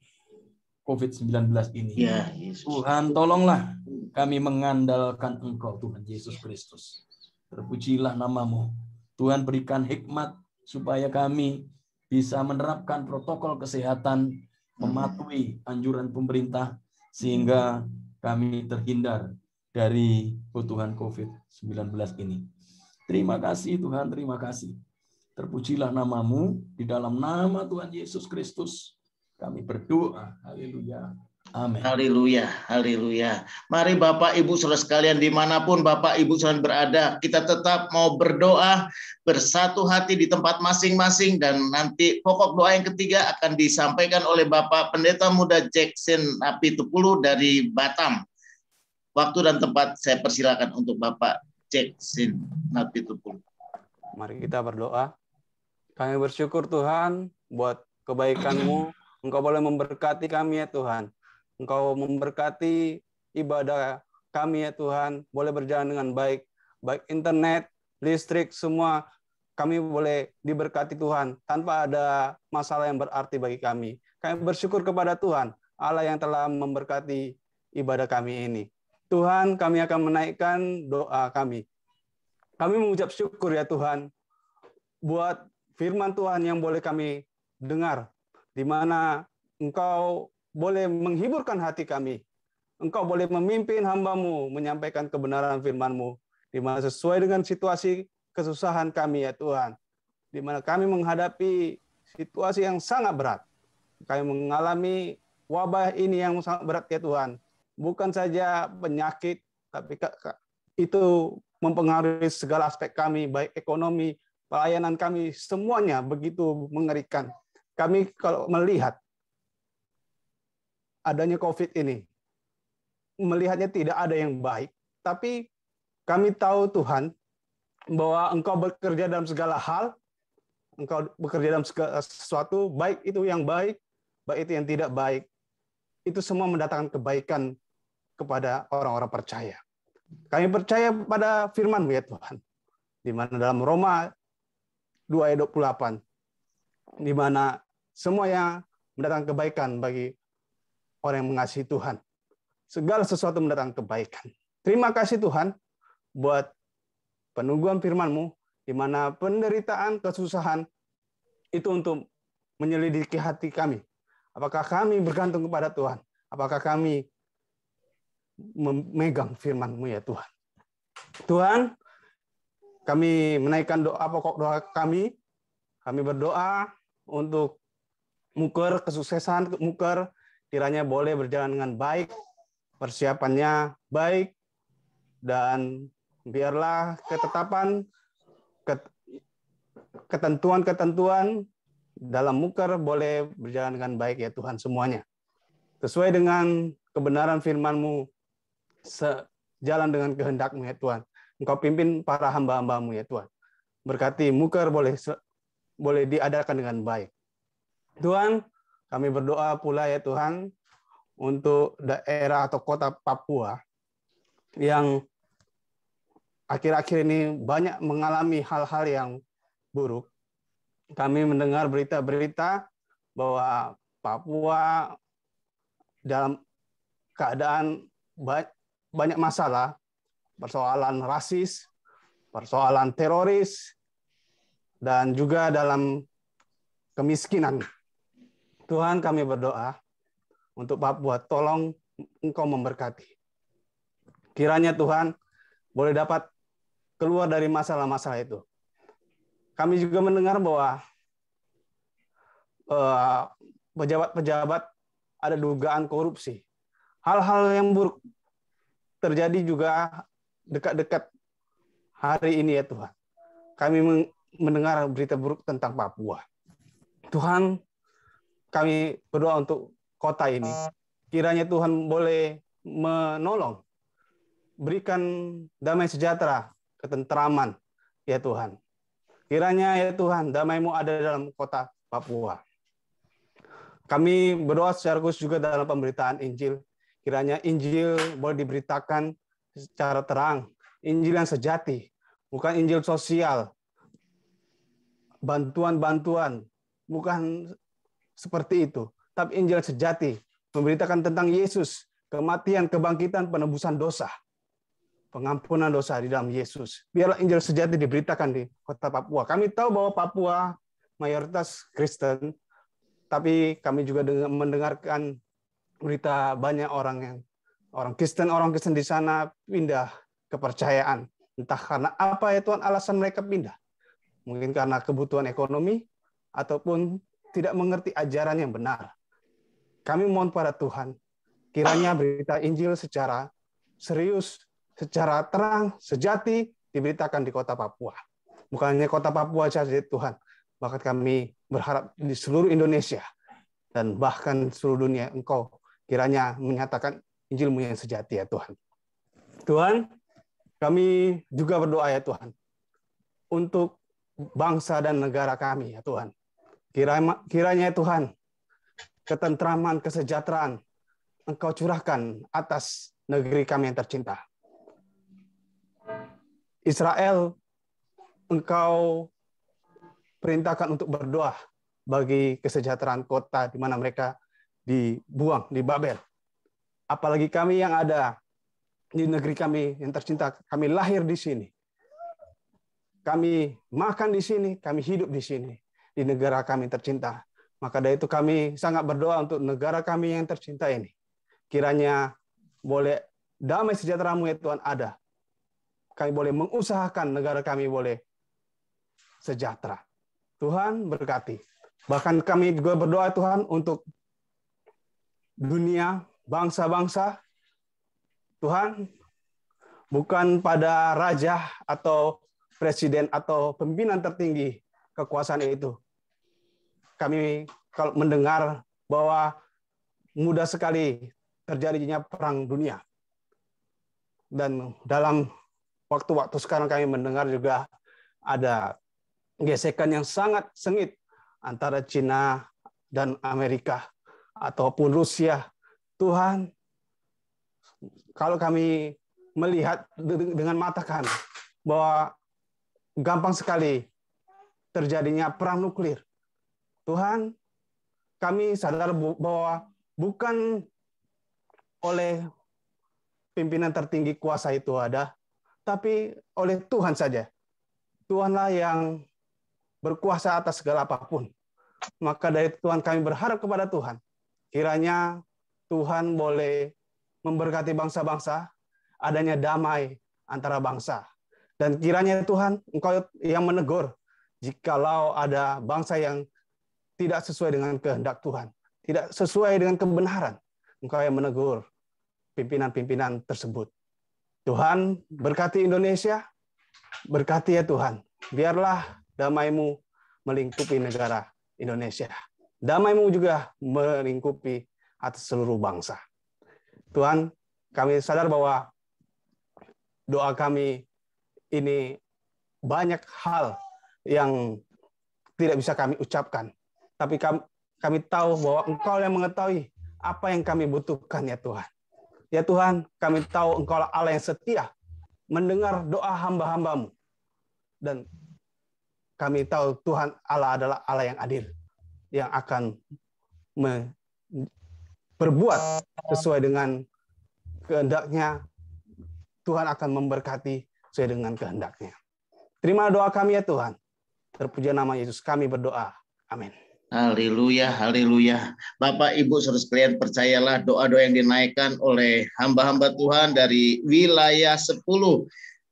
COVID-19 ini. Ya, Tuhan, tolonglah kami mengandalkan Engkau, Tuhan Yesus Kristus. Terpujilah nama-Mu. Tuhan, berikan hikmat supaya kami bisa menerapkan protokol kesehatan, mematuhi anjuran pemerintah, sehingga kami terhindar dari Tuhan COVID-19 ini. Terima kasih Tuhan, terima kasih. Terpujilah nama-Mu, di dalam nama Tuhan Yesus Kristus kami berdoa. Haleluya. Amin. Haleluya, haleluya. Mari Bapak Ibu Saudara sekalian, dimanapun Bapak Ibu Saudara berada, kita tetap mau berdoa bersatu hati di tempat masing-masing, dan nanti pokok doa yang ketiga akan disampaikan oleh Bapak Pendeta Muda Jackson Apitupulu dari Batam. Waktu dan tempat saya persilakan untuk Bapak Jackson Apitupulu. Mari kita berdoa. Kami bersyukur Tuhan buat kebaikan-Mu. Engkau boleh memberkati kami ya Tuhan. Engkau memberkati ibadah kami ya Tuhan. Boleh berjalan dengan baik. Baik internet, listrik, semua kami boleh diberkati Tuhan. Tanpa ada masalah yang berarti bagi kami. Kami bersyukur kepada Tuhan, Allah yang telah memberkati ibadah kami ini. Tuhan, kami akan menaikkan doa kami. Kami mengucap syukur ya Tuhan, buat firman Tuhan yang boleh kami dengar, di mana Engkau boleh menghiburkan hati kami. Engkau boleh memimpin hamba-Mu menyampaikan kebenaran firman-Mu, di mana sesuai dengan situasi kesusahan kami ya Tuhan, di mana kami menghadapi situasi yang sangat berat. Kami mengalami wabah ini yang sangat berat ya Tuhan. Bukan saja penyakit, tapi itu mempengaruhi segala aspek kami, baik ekonomi, pelayanan kami, semuanya begitu mengerikan. Kami kalau melihat adanya COVID ini, melihatnya tidak ada yang baik, tapi kami tahu Tuhan bahwa Engkau bekerja dalam segala hal, Engkau bekerja dalam segala sesuatu, baik itu yang baik, baik itu yang tidak baik. Itu semua mendatangkan kebaikan kepada orang-orang percaya. Kami percaya pada firman-Mu ya Tuhan, di mana dalam Roma 2 ayat 28, di mana semua yang mendatangkan kebaikan bagi orang yang mengasihi Tuhan. Segala sesuatu mendatangkan kebaikan. Terima kasih Tuhan buat penungguan firman-Mu, di mana penderitaan, kesusahan itu untuk menyelidiki hati kami. Apakah kami bergantung kepada Tuhan? Apakah kami memegang firman-Mu ya Tuhan? Tuhan, kami menaikkan doa, pokok doa kami. Kami berdoa untuk Muker, kesuksesan Muker, kiranya boleh berjalan dengan baik, persiapannya baik, dan biarlah ketetapan, ketentuan-ketentuan dalam Muker boleh berjalan dengan baik ya Tuhan semuanya. Sesuai dengan kebenaran firman-Mu, sejalan dengan kehendak-Mu ya Tuhan. Engkau pimpin para hamba-hamba-Mu ya Tuhan. Berkati Muker boleh diadakan dengan baik. Tuhan, kami berdoa pula ya Tuhan untuk daerah atau kota Papua. yang akhir-akhir ini banyak mengalami hal-hal yang buruk. Kami mendengar berita-berita bahwa Papua dalam keadaan banyak masalah, persoalan rasis, persoalan teroris, dan juga dalam kemiskinan. Tuhan, kami berdoa untuk Papua, tolong Engkau memberkati. Kiranya Tuhan boleh dapat keluar dari masalah-masalah itu. Kami juga mendengar bahwa pejabat-pejabat ada dugaan korupsi. Hal-hal yang buruk terjadi juga dekat-dekat hari ini ya Tuhan. Kami mendengar berita buruk tentang Papua. Tuhan, kami berdoa untuk kota ini. Kiranya Tuhan boleh menolong, berikan damai sejahtera, ketentraman ya Tuhan. Kiranya ya Tuhan, damai-Mu ada dalam kota Papua. Kami berdoa secara khusus juga dalam pemberitaan Injil. Kiranya Injil boleh diberitakan secara terang. Injil yang sejati, bukan Injil sosial. Bantuan-bantuan, bukan seperti itu. Tapi Injil sejati, memberitakan tentang Yesus, kematian, kebangkitan, penebusan dosa. Pengampunan dosa di dalam Yesus. Biarlah Injil sejati diberitakan di kota Papua. Kami tahu bahwa Papua mayoritas Kristen, tapi kami juga mendengarkan berita banyak orang Kristen di sana pindah kepercayaan. Entah karena apa ya Tuhan alasan mereka pindah. Mungkin karena kebutuhan ekonomi ataupun tidak mengerti ajaran yang benar. Kami mohon pada Tuhan, kiranya berita Injil secara serius, secara terang, sejati diberitakan di kota Papua. Bukan hanya kota Papua saja Tuhan, bahkan kami berharap di seluruh Indonesia dan bahkan seluruh dunia Engkau kiranya menyatakan Injil-Mu yang sejati ya Tuhan. Tuhan, kami juga berdoa ya Tuhan untuk bangsa dan negara kami ya Tuhan. Kiranya ya Tuhan, ketentraman, kesejahteraan Engkau curahkan atas negeri kami yang tercinta. Israel, Engkau perintahkan untuk berdoa bagi kesejahteraan kota di mana mereka dibuang di Babel. Apalagi kami yang ada di negeri kami yang tercinta, kami lahir di sini. Kami makan di sini, kami hidup di sini, di negara kami tercinta. Maka dari itu kami sangat berdoa untuk negara kami yang tercinta ini. Kiranya boleh damai sejahtera-Mu ya Tuhan ada. Kami boleh mengusahakan negara kami boleh sejahtera. Tuhan berkati. Bahkan kami juga berdoa Tuhan untuk dunia, bangsa-bangsa. Tuhan, bukan pada raja atau presiden atau pimpinan tertinggi kekuasaan itu. Kami kalau mendengar bahwa mudah sekali terjadinya perang dunia. Dan dalam waktu-waktu sekarang kami mendengar juga ada gesekan yang sangat sengit antara Cina dan Amerika ataupun Rusia. Tuhan, kalau kami melihat dengan mata kami bahwa gampang sekali terjadinya perang nuklir. Tuhan, kami sadar bahwa bukan oleh pimpinan tertinggi kuasa itu ada, tapi oleh Tuhan saja. Tuhanlah yang berkuasa atas segala apapun. Maka dari Tuhan kami berharap kepada Tuhan. Kiranya Tuhan boleh memberkati bangsa-bangsa, adanya damai antara bangsa. Dan kiranya Tuhan, Engkau yang menegur jikalau ada bangsa yang tidak sesuai dengan kehendak Tuhan, tidak sesuai dengan kebenaran. Engkau yang menegur pimpinan-pimpinan tersebut. Tuhan, berkati Indonesia, berkati ya Tuhan. Biarlah damai-Mu melingkupi negara Indonesia. Damai-Mu juga melingkupi atas seluruh bangsa. Tuhan, kami sadar bahwa doa kami ini banyak hal yang tidak bisa kami ucapkan. Tapi kami tahu bahwa Engkau yang mengetahui apa yang kami butuhkan ya Tuhan. Ya Tuhan, kami tahu Engkau Allah yang setia, mendengar doa hamba-hambamu. Dan kami tahu Tuhan Allah adalah Allah yang adil, yang akan berbuat sesuai dengan kehendaknya. Tuhan akan memberkati sesuai dengan kehendaknya. Terima doa kami ya Tuhan. Terpuji nama Yesus kami berdoa. Amin. Haleluya, haleluya. Bapak, Ibu, saudara sekalian, percayalah doa-doa yang dinaikkan oleh hamba-hamba Tuhan dari wilayah 10.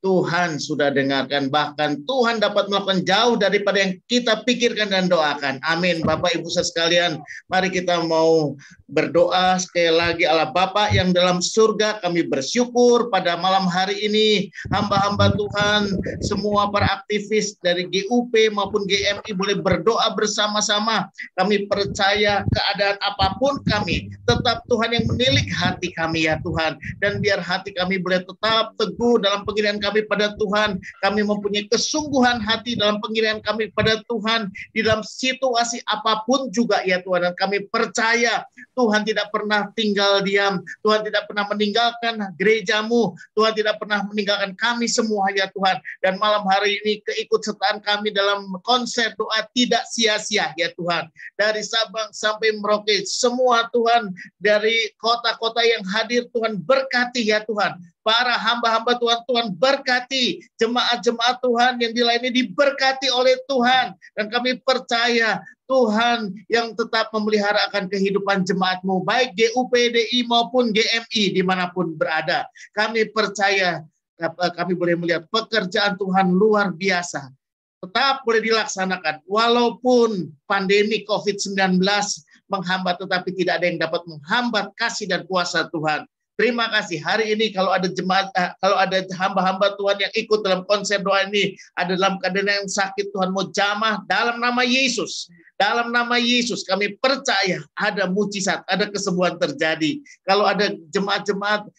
Tuhan sudah dengarkan, bahkan Tuhan dapat melakukan jauh daripada yang kita pikirkan dan doakan. Amin. Bapak Ibu sekalian, mari kita mau berdoa sekali lagi. Allah Bapa yang dalam surga, kami bersyukur pada malam hari ini hamba-hamba Tuhan, semua para aktivis dari GUP maupun GMI boleh berdoa bersama-sama. Kami percaya keadaan apapun kami, tetap Tuhan yang menilik hati kami ya Tuhan. Dan biar hati kami boleh tetap teguh dalam pengirian kami pada Tuhan. Kami mempunyai kesungguhan hati dalam pengirian kami pada Tuhan. Di dalam situasi apapun juga ya Tuhan. Dan kami percaya Tuhan tidak pernah tinggal diam. Tuhan tidak pernah meninggalkan gerejamu. Tuhan tidak pernah meninggalkan kami semua ya Tuhan. Dan malam hari ini keikutsertaan kami dalam konser doa tidak sia-sia ya Tuhan. Dari Sabang sampai Merauke, semua Tuhan, dari kota-kota yang hadir Tuhan berkati ya Tuhan. Para hamba-hamba Tuhan, Tuhan berkati. Jemaat-jemaat Tuhan yang dilayani diberkati oleh Tuhan. Dan kami percaya Tuhan yang tetap memelihara akan kehidupan jemaat-Mu, baik GUPDI maupun GMI dimanapun berada. Kami percaya, kami boleh melihat pekerjaan Tuhan luar biasa. Tetap boleh dilaksanakan. Walaupun pandemi COVID-19 menghambat, tetapi tidak ada yang dapat menghambat kasih dan kuasa Tuhan. Terima kasih. Hari ini kalau ada jemaat, kalau ada hamba-hamba Tuhan yang ikut dalam konser doa ini, ada dalam keadaan yang sakit, Tuhan mau jamah dalam nama Yesus. Dalam nama Yesus kami percaya ada mujizat, ada kesembuhan terjadi. Kalau ada jemaat-jemaat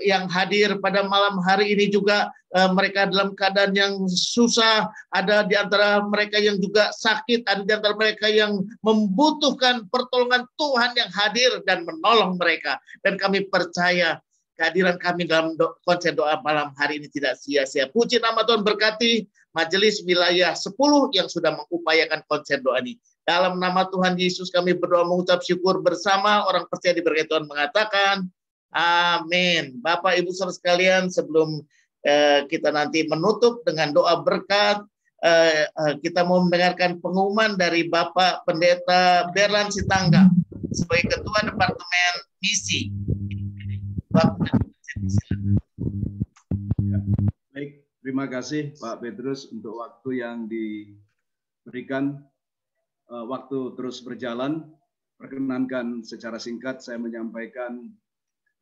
yang hadir pada malam hari ini juga, mereka dalam keadaan yang susah, ada di antara mereka yang juga sakit, ada di antara mereka yang membutuhkan pertolongan Tuhan yang hadir dan menolong mereka. Dan kami percaya kehadiran kami dalam konser doa malam hari ini tidak sia-sia. Puji nama Tuhan, berkati majelis wilayah 10 yang sudah mengupayakan konser doa ini. Dalam nama Tuhan Yesus kami berdoa mengucap syukur bersama. Orang percaya diberkati Tuhan mengatakan amin. Bapak Ibu saudara sekalian, sebelum kita nanti menutup dengan doa berkat, kita mau mendengarkan pengumuman dari Bapak Pendeta Berlan Sitangga sebagai Ketua Departemen Misi. Baik, terima kasih Pak Petrus untuk waktu yang diberikan. Waktu terus berjalan, perkenankan secara singkat saya menyampaikan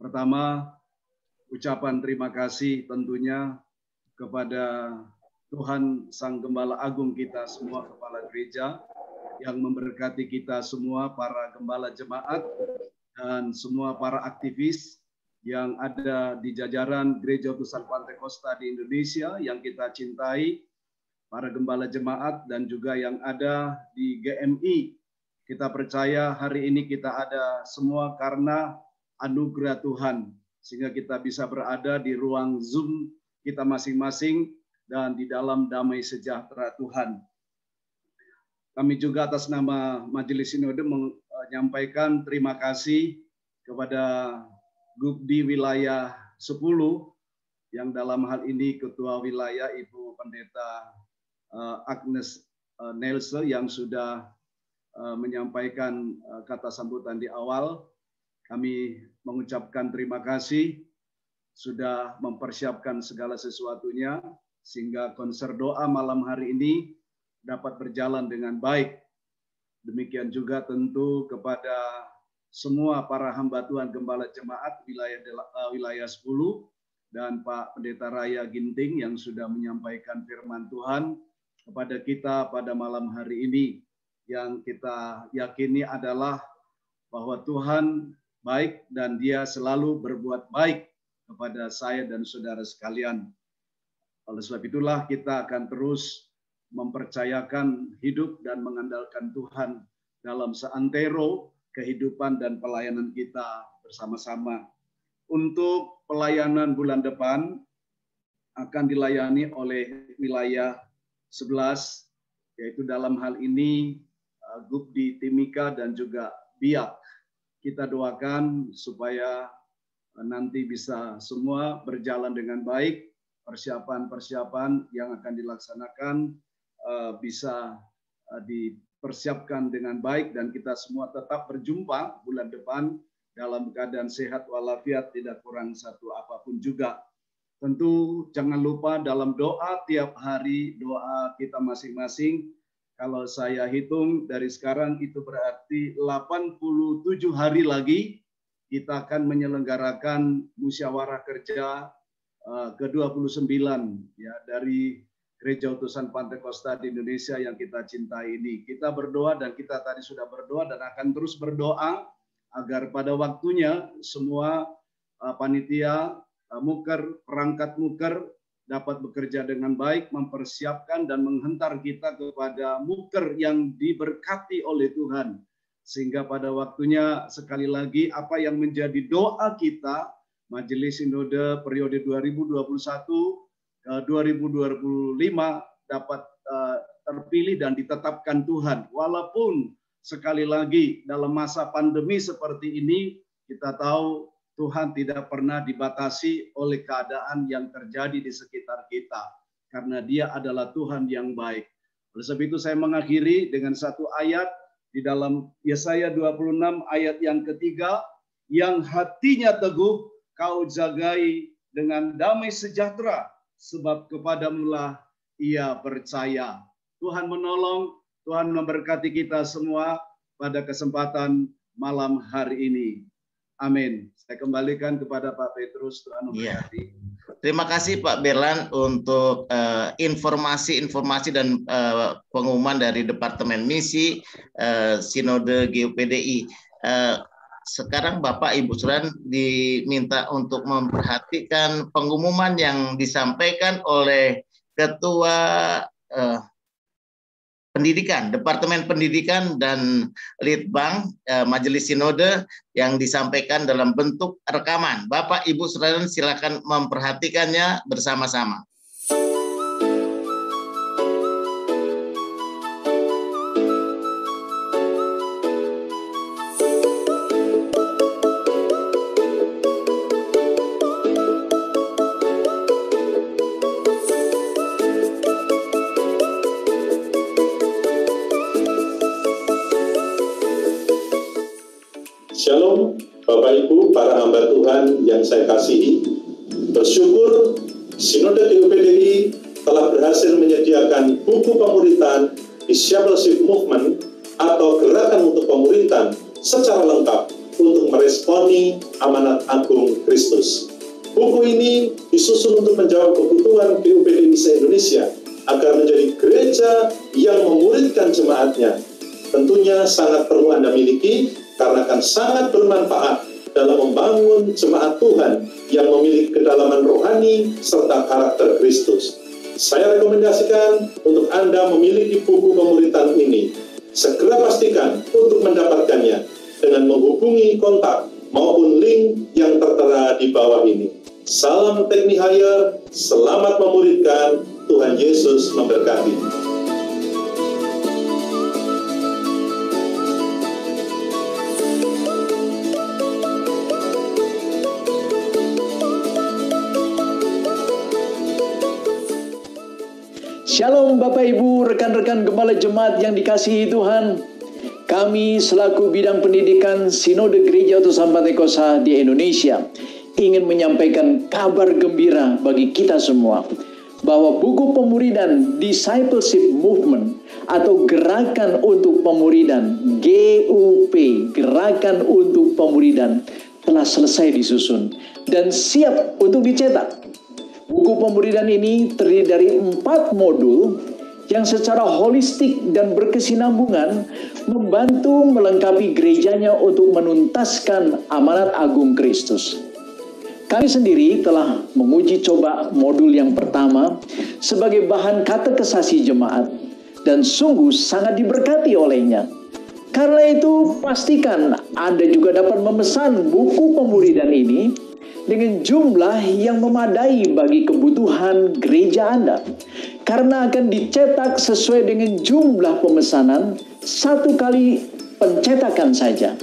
pertama ucapan terima kasih tentunya kepada Tuhan Sang Gembala Agung kita semua, kepala gereja yang memberkati kita semua, para gembala jemaat dan semua para aktivis yang ada di jajaran Gereja Utusan Pantekosta di Indonesia yang kita cintai, para gembala jemaat dan juga yang ada di GMI. Kita percaya hari ini kita ada semua karena anugerah Tuhan, sehingga kita bisa berada di ruang Zoom kita masing-masing dan di dalam damai sejahtera Tuhan. Kami juga atas nama Majelis Sinode menyampaikan terima kasih kepada Gubdi Wilayah 10 yang dalam hal ini Ketua Wilayah Ibu Pendeta Agnes Nelse yang sudah menyampaikan kata sambutan di awal. Kami mengucapkan terima kasih sudah mempersiapkan segala sesuatunya sehingga konser doa malam hari ini dapat berjalan dengan baik. Demikian juga tentu kepada semua para hamba Tuhan gembala jemaat wilayah 10 dan Pak Pendeta Raya Ginting yang sudah menyampaikan firman Tuhan kepada kita pada malam hari ini. Yang kita yakini adalah bahwa Tuhan baik dan Dia selalu berbuat baik kepada saya dan saudara sekalian. Oleh sebab itulah kita akan terus mempercayakan hidup dan mengandalkan Tuhan dalam seantero kehidupan dan pelayanan kita bersama-sama. untuk pelayanan bulan depan akan dilayani oleh wilayah 11, yaitu dalam hal ini Gubdi Timika dan juga Biak. Kita doakan supaya nanti bisa semua berjalan dengan baik, persiapan-persiapan yang akan dilaksanakan bisa dipersiapkan dengan baik, dan kita semua tetap berjumpa bulan depan dalam keadaan sehat walafiat, tidak kurang satu apapun juga. Tentu jangan lupa dalam doa tiap hari, doa kita masing-masing. Kalau saya hitung dari sekarang itu berarti 87 hari lagi kita akan menyelenggarakan musyawarah kerja ke-29 ya dari Gereja Utusan Pantekosta di Indonesia yang kita cintai ini. Kita berdoa, dan kita tadi sudah berdoa dan akan terus berdoa agar pada waktunya semua panitia, muker, perangkat muker dapat bekerja dengan baik, mempersiapkan dan menghentar kita kepada muker yang diberkati oleh Tuhan. Sehingga pada waktunya sekali lagi apa yang menjadi doa kita, Majelis Sinode periode 2021-2025 dapat terpilih dan ditetapkan Tuhan. Walaupun sekali lagi dalam masa pandemi seperti ini, kita tahu Tuhan tidak pernah dibatasi oleh keadaan yang terjadi di sekitar kita. Karena Dia adalah Tuhan yang baik. Oleh sebab itu saya mengakhiri dengan satu ayat di dalam Yesaya 26 ayat yang ketiga, yang hatinya teguh kau jagai dengan damai sejahtera, sebab kepadamulah ia percaya. Tuhan menolong, Tuhan memberkati kita semua pada kesempatan malam hari ini. Amin. Saya kembalikan kepada Pak Petrus, Tuhan memberkati. Terima kasih Pak Berlan untuk informasi-informasi dan pengumuman dari Departemen Misi Sinode GUPDI. Sekarang Bapak Ibu Saudara diminta untuk memperhatikan pengumuman yang disampaikan oleh Ketua Pendidikan, Departemen Pendidikan dan Litbang Majelis Sinode yang disampaikan dalam bentuk rekaman. Bapak Ibu Saudara silakan memperhatikannya bersama-sama. Shalom Bapak Ibu, para hamba Tuhan yang saya kasihi. Bersyukur Sinode GUPDI telah berhasil menyediakan buku pemuritan Discipleship Movement atau Gerakan untuk Pemuritan secara lengkap untuk meresponi amanat agung Kristus. Buku ini disusun untuk menjawab kebutuhan GUPDI se-Indonesia agar menjadi gereja yang memuridkan jemaatnya. Tentunya sangat perlu Anda miliki karena akan sangat bermanfaat dalam membangun jemaat Tuhan yang memiliki kedalaman rohani serta karakter Kristus. Saya rekomendasikan untuk Anda memiliki buku pemuritan ini. Segera pastikan untuk mendapatkannya dengan menghubungi kontak maupun link yang tertera di bawah ini. Salam Teknihaya, selamat memuridkan, Tuhan Yesus memberkati. Shalom Bapak Ibu, rekan-rekan gembala jemaat yang dikasihi Tuhan. Kami selaku bidang pendidikan Sinode Gereja Utusan Pantekosta di Indonesia ingin menyampaikan kabar gembira bagi kita semua bahwa buku pemuridan Discipleship Movement atau Gerakan untuk Pemuridan GUP, Gerakan untuk Pemuridan, telah selesai disusun dan siap untuk dicetak. Buku pemuridan ini terdiri dari 4 modul yang secara holistik dan berkesinambungan membantu melengkapi gerejanya untuk menuntaskan amanat agung Kristus. Kami sendiri telah menguji coba modul yang pertama sebagai bahan katekesasi jemaat dan sungguh sangat diberkati olehnya. Karena itu pastikan Anda juga dapat memesan buku pemuridan ini dengan jumlah yang memadai bagi kebutuhan gereja Anda. Karena akan dicetak sesuai dengan jumlah pemesanan, 1 kali pencetakan saja.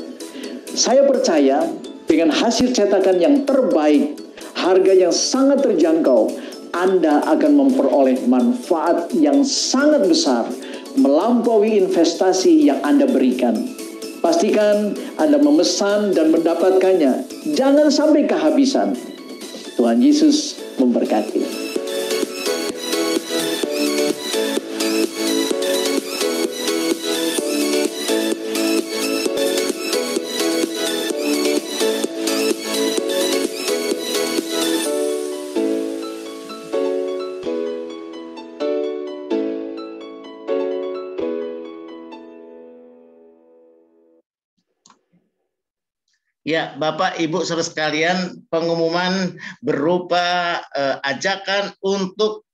Saya percaya dengan hasil cetakan yang terbaik, harga yang sangat terjangkau, Anda akan memperoleh manfaat yang sangat besar melampaui investasi yang Anda berikan. Pastikan Anda memesan dan mendapatkannya. Jangan sampai kehabisan. Tuhan Yesus memberkati. Ya, Bapak, Ibu, saudara sekalian, pengumuman berupa ajakan untuk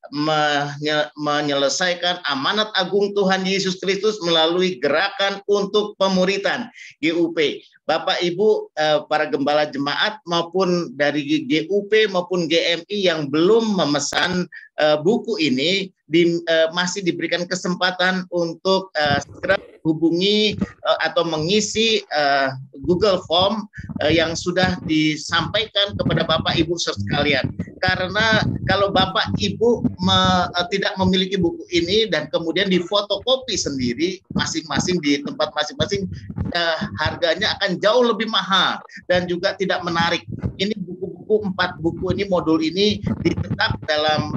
menyelesaikan amanat agung Tuhan Yesus Kristus melalui gerakan untuk pemuritan GUP. Bapak, Ibu, para gembala jemaat maupun dari GUP maupun GMI yang belum memesan buku ini masih diberikan kesempatan untuk segera hubungi atau mengisi Google Form yang sudah disampaikan kepada Bapak Ibu sekalian. Karena kalau Bapak Ibu tidak memiliki buku ini dan kemudian difotokopi sendiri masing-masing di tempat masing-masing, harganya akan jauh lebih mahal dan juga tidak menarik. Ini buku 4 buku ini, modul ini dicetak dalam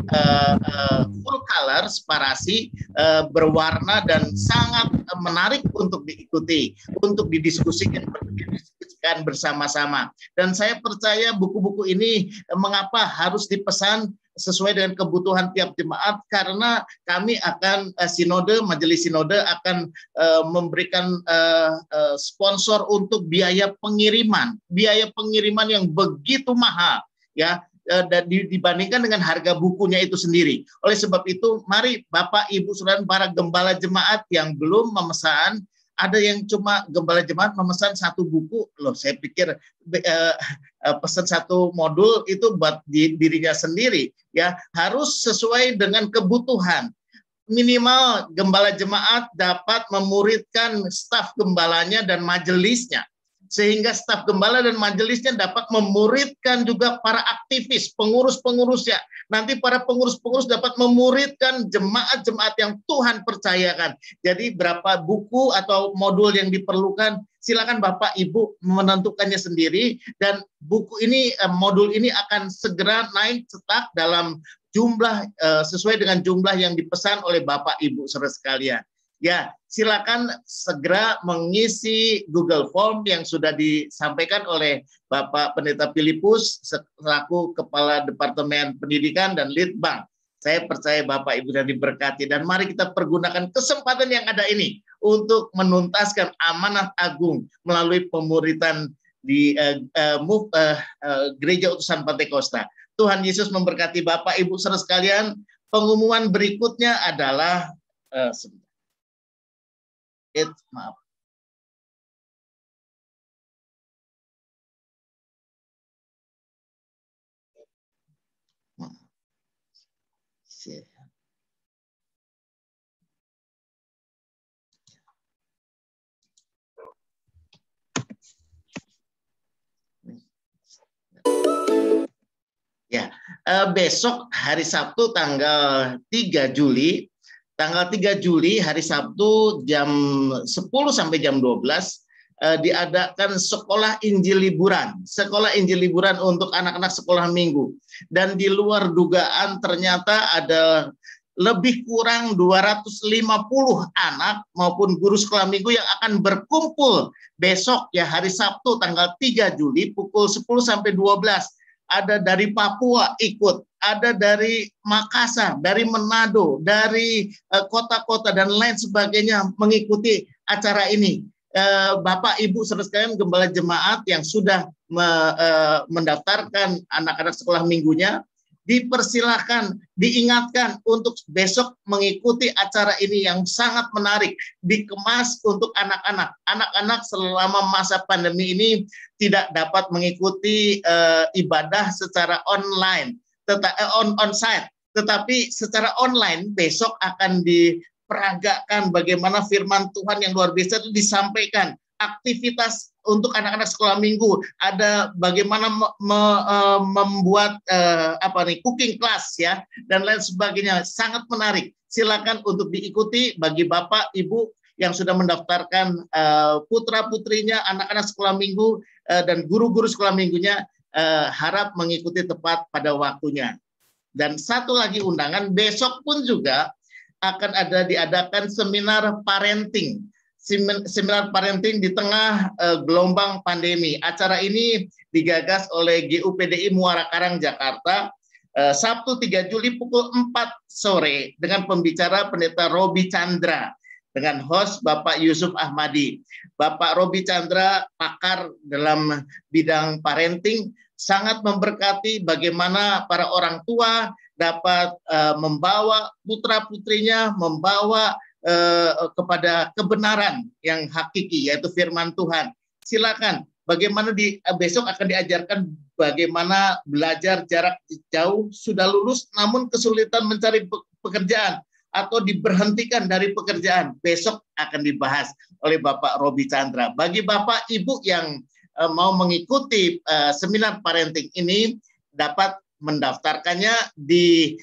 full color, separasi, berwarna dan sangat menarik untuk diikuti, untuk didiskusikan bersama-sama. Dan saya percaya buku-buku ini mengapa harus dipesan sesuai dengan kebutuhan tiap jemaat, karena kami akan majelis sinode akan memberikan sponsor untuk biaya pengiriman yang begitu mahal, ya, dibandingkan dengan harga bukunya itu sendiri. Oleh sebab itu, mari Bapak, Ibu, saudara, para gembala jemaat yang belum memesan, ada yang cuma gembala jemaat memesan 1 buku, loh saya pikir pesan 1 modul itu buat dirinya sendiri, ya, harus sesuai dengan kebutuhan. Minimal gembala jemaat dapat memuridkan staf gembalanya dan majelisnya, sehingga staf gembala dan majelisnya dapat memuridkan juga para aktivis, pengurus-pengurusnya. Nanti para pengurus-pengurus dapat memuridkan jemaat-jemaat yang Tuhan percayakan. Jadi berapa buku atau modul yang diperlukan, silakan Bapak Ibu menentukannya sendiri, dan buku ini, modul ini akan segera naik cetak dalam jumlah sesuai dengan jumlah yang dipesan oleh Bapak Ibu saudara sekalian. Ya, silakan segera mengisi Google Form yang sudah disampaikan oleh Bapak Pendeta Filipus selaku Kepala Departemen Pendidikan dan Litbang. Saya percaya Bapak Ibu sudah diberkati, dan mari kita pergunakan kesempatan yang ada ini untuk menuntaskan amanat agung melalui pemuritan di Gereja Utusan Pantekosta. Tuhan Yesus memberkati Bapak Ibu saudara sekalian. Pengumuman berikutnya adalah maaf. Ya, besok hari Sabtu tanggal 3 Juli hari Sabtu jam 10 sampai jam 12 diadakan sekolah Injil liburan. Sekolah Injil liburan untuk anak-anak sekolah minggu. Dan di luar dugaan ternyata ada lebih kurang 250 anak maupun guru sekolah minggu yang akan berkumpul besok, ya, hari Sabtu tanggal 3 Juli pukul 10 sampai 12. Ada dari Papua ikut, ada dari Makassar, dari Manado, dari kota-kota dan lain sebagainya mengikuti acara ini. Bapak, Ibu, saudara sekalian, gembala jemaat yang sudah mendaftarkan anak-anak sekolah minggunya, dipersilakan, diingatkan untuk besok mengikuti acara ini yang sangat menarik, dikemas untuk anak-anak. Anak-anak selama masa pandemi ini tidak dapat mengikuti ibadah secara online, on-site, tetapi secara online besok akan diperagakan bagaimana firman Tuhan yang luar biasa itu disampaikan. Aktivitas untuk anak-anak sekolah minggu, ada bagaimana membuat cooking class ya, dan lain sebagainya. Sangat menarik. Silakan untuk diikuti bagi Bapak, Ibu yang sudah mendaftarkan putra-putrinya, anak-anak sekolah minggu dan guru-guru sekolah minggunya, harap mengikuti tepat pada waktunya. Dan satu lagi undangan, besok pun juga akan diadakan seminar parenting. Seminar parenting di tengah gelombang pandemi. Acara ini digagas oleh GUPDI Muara Karang, Jakarta, Sabtu 3 Juli pukul 4 sore dengan pembicara Pendeta Robi Chandra dengan host Bapak Yusuf Ahmadi. Bapak Robi Chandra, pakar dalam bidang parenting, sangat memberkati bagaimana para orang tua dapat membawa putra-putrinya, membawa kepada kebenaran yang hakiki, yaitu firman Tuhan. Silakan, bagaimana besok akan diajarkan bagaimana belajar jarak jauh, sudah lulus namun kesulitan mencari pekerjaan atau diberhentikan dari pekerjaan. Besok akan dibahas oleh Bapak Robi Chandra. Bagi Bapak Ibu yang mau mengikuti seminar parenting ini, dapat mendaftarkannya di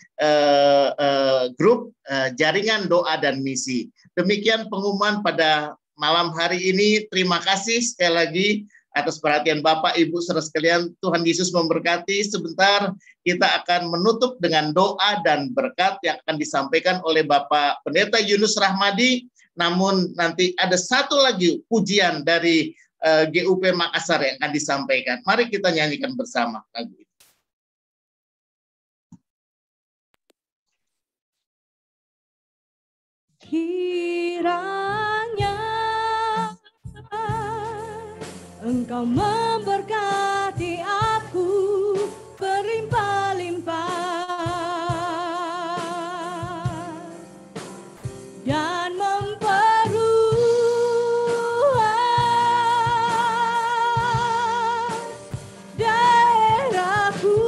grup jaringan doa dan misi. Demikian pengumuman pada malam hari ini. Terima kasih sekali lagi atas perhatian Bapak, Ibu, saudara sekalian. Tuhan Yesus memberkati. Sebentar kita akan menutup dengan doa dan berkat yang akan disampaikan oleh Bapak Pendeta Yunus Rahmadi. Namun nanti ada satu lagi pujian dari GUP Makassar yang akan disampaikan. Mari kita nyanyikan bersama lagu ini. Kiranya Engkau memberkati aku berlimpah-limpah dan memperluas daerahku.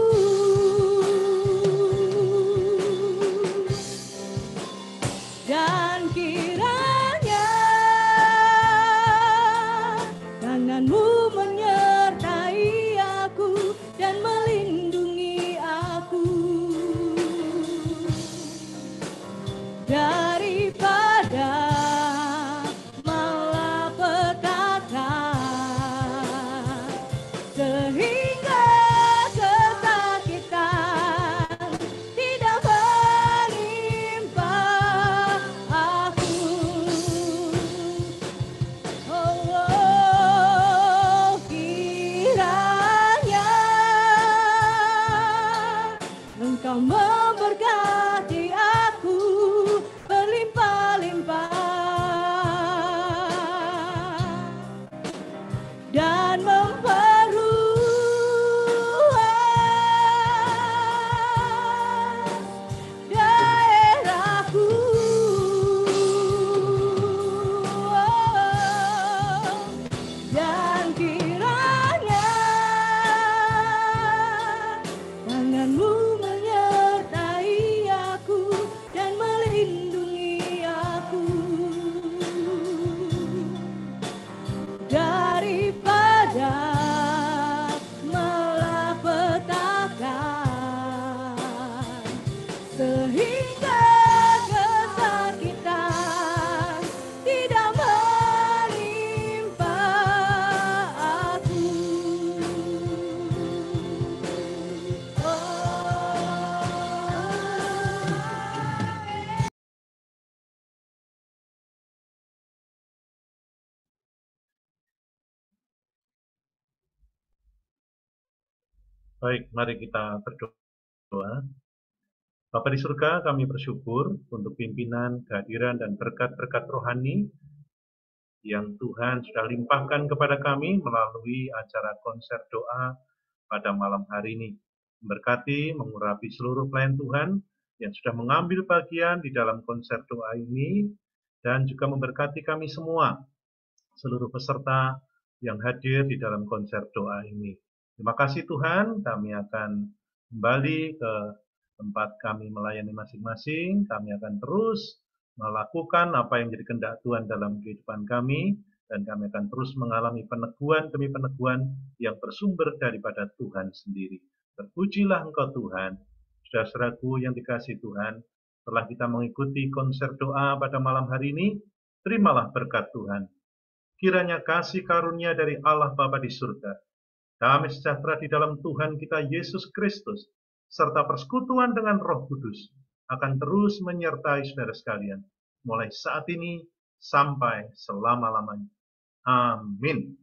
Dan kiranya tangan-Mu menyertai aku dan melindungi aku daripada malapetaka, sehingga kesakitan tidak menimpa aku. Oh, kiranya Engkau memberkati aku berlimpah-limpah dan memperluas daerahku. Dan kiranya tangan-Mu menyertai aku dan melindungi aku daripada malapetaka, sehingga kesakitan tidak menimpa aku. Baik, mari kita berdoa. Bapa di surga, kami bersyukur untuk pimpinan, kehadiran, dan berkat-berkat rohani yang Tuhan sudah limpahkan kepada kami melalui acara konser doa pada malam hari ini. memberkati, mengurapi seluruh pelayan Tuhan yang sudah mengambil bagian di dalam konser doa ini, dan juga memberkati kami semua, seluruh peserta yang hadir di dalam konser doa ini. Terima kasih Tuhan, kami akan kembali ke tempat kami melayani masing-masing. Kami akan terus melakukan apa yang menjadi kehendak Tuhan dalam kehidupan kami, dan kami akan terus mengalami peneguhan demi peneguhan yang bersumber daripada Tuhan sendiri. Terpujilah Engkau Tuhan. Saudara-saudaraku yang dikasihi Tuhan, setelah kita mengikuti konser doa pada malam hari ini, terimalah berkat Tuhan. Kiranya kasih karunia dari Allah Bapa di surga, damai sejahtera di dalam Tuhan kita Yesus Kristus, serta persekutuan dengan Roh Kudus akan terus menyertai saudara sekalian, mulai saat ini sampai selama-lamanya. Amin.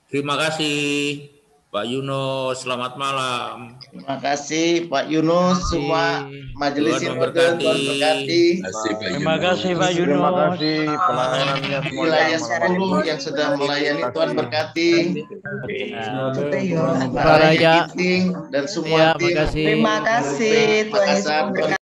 Terima kasih Pak Yunus, selamat malam. Terima kasih Pak Yunus, semua majelis yang berkati. Terima kasih Pak Yunus. Terima kasih pelayanannya semua. Wilayah 10 yang sudah melayani, Tuhan berkati. Para dan semua tim. Terima kasih Tuhan Yesus.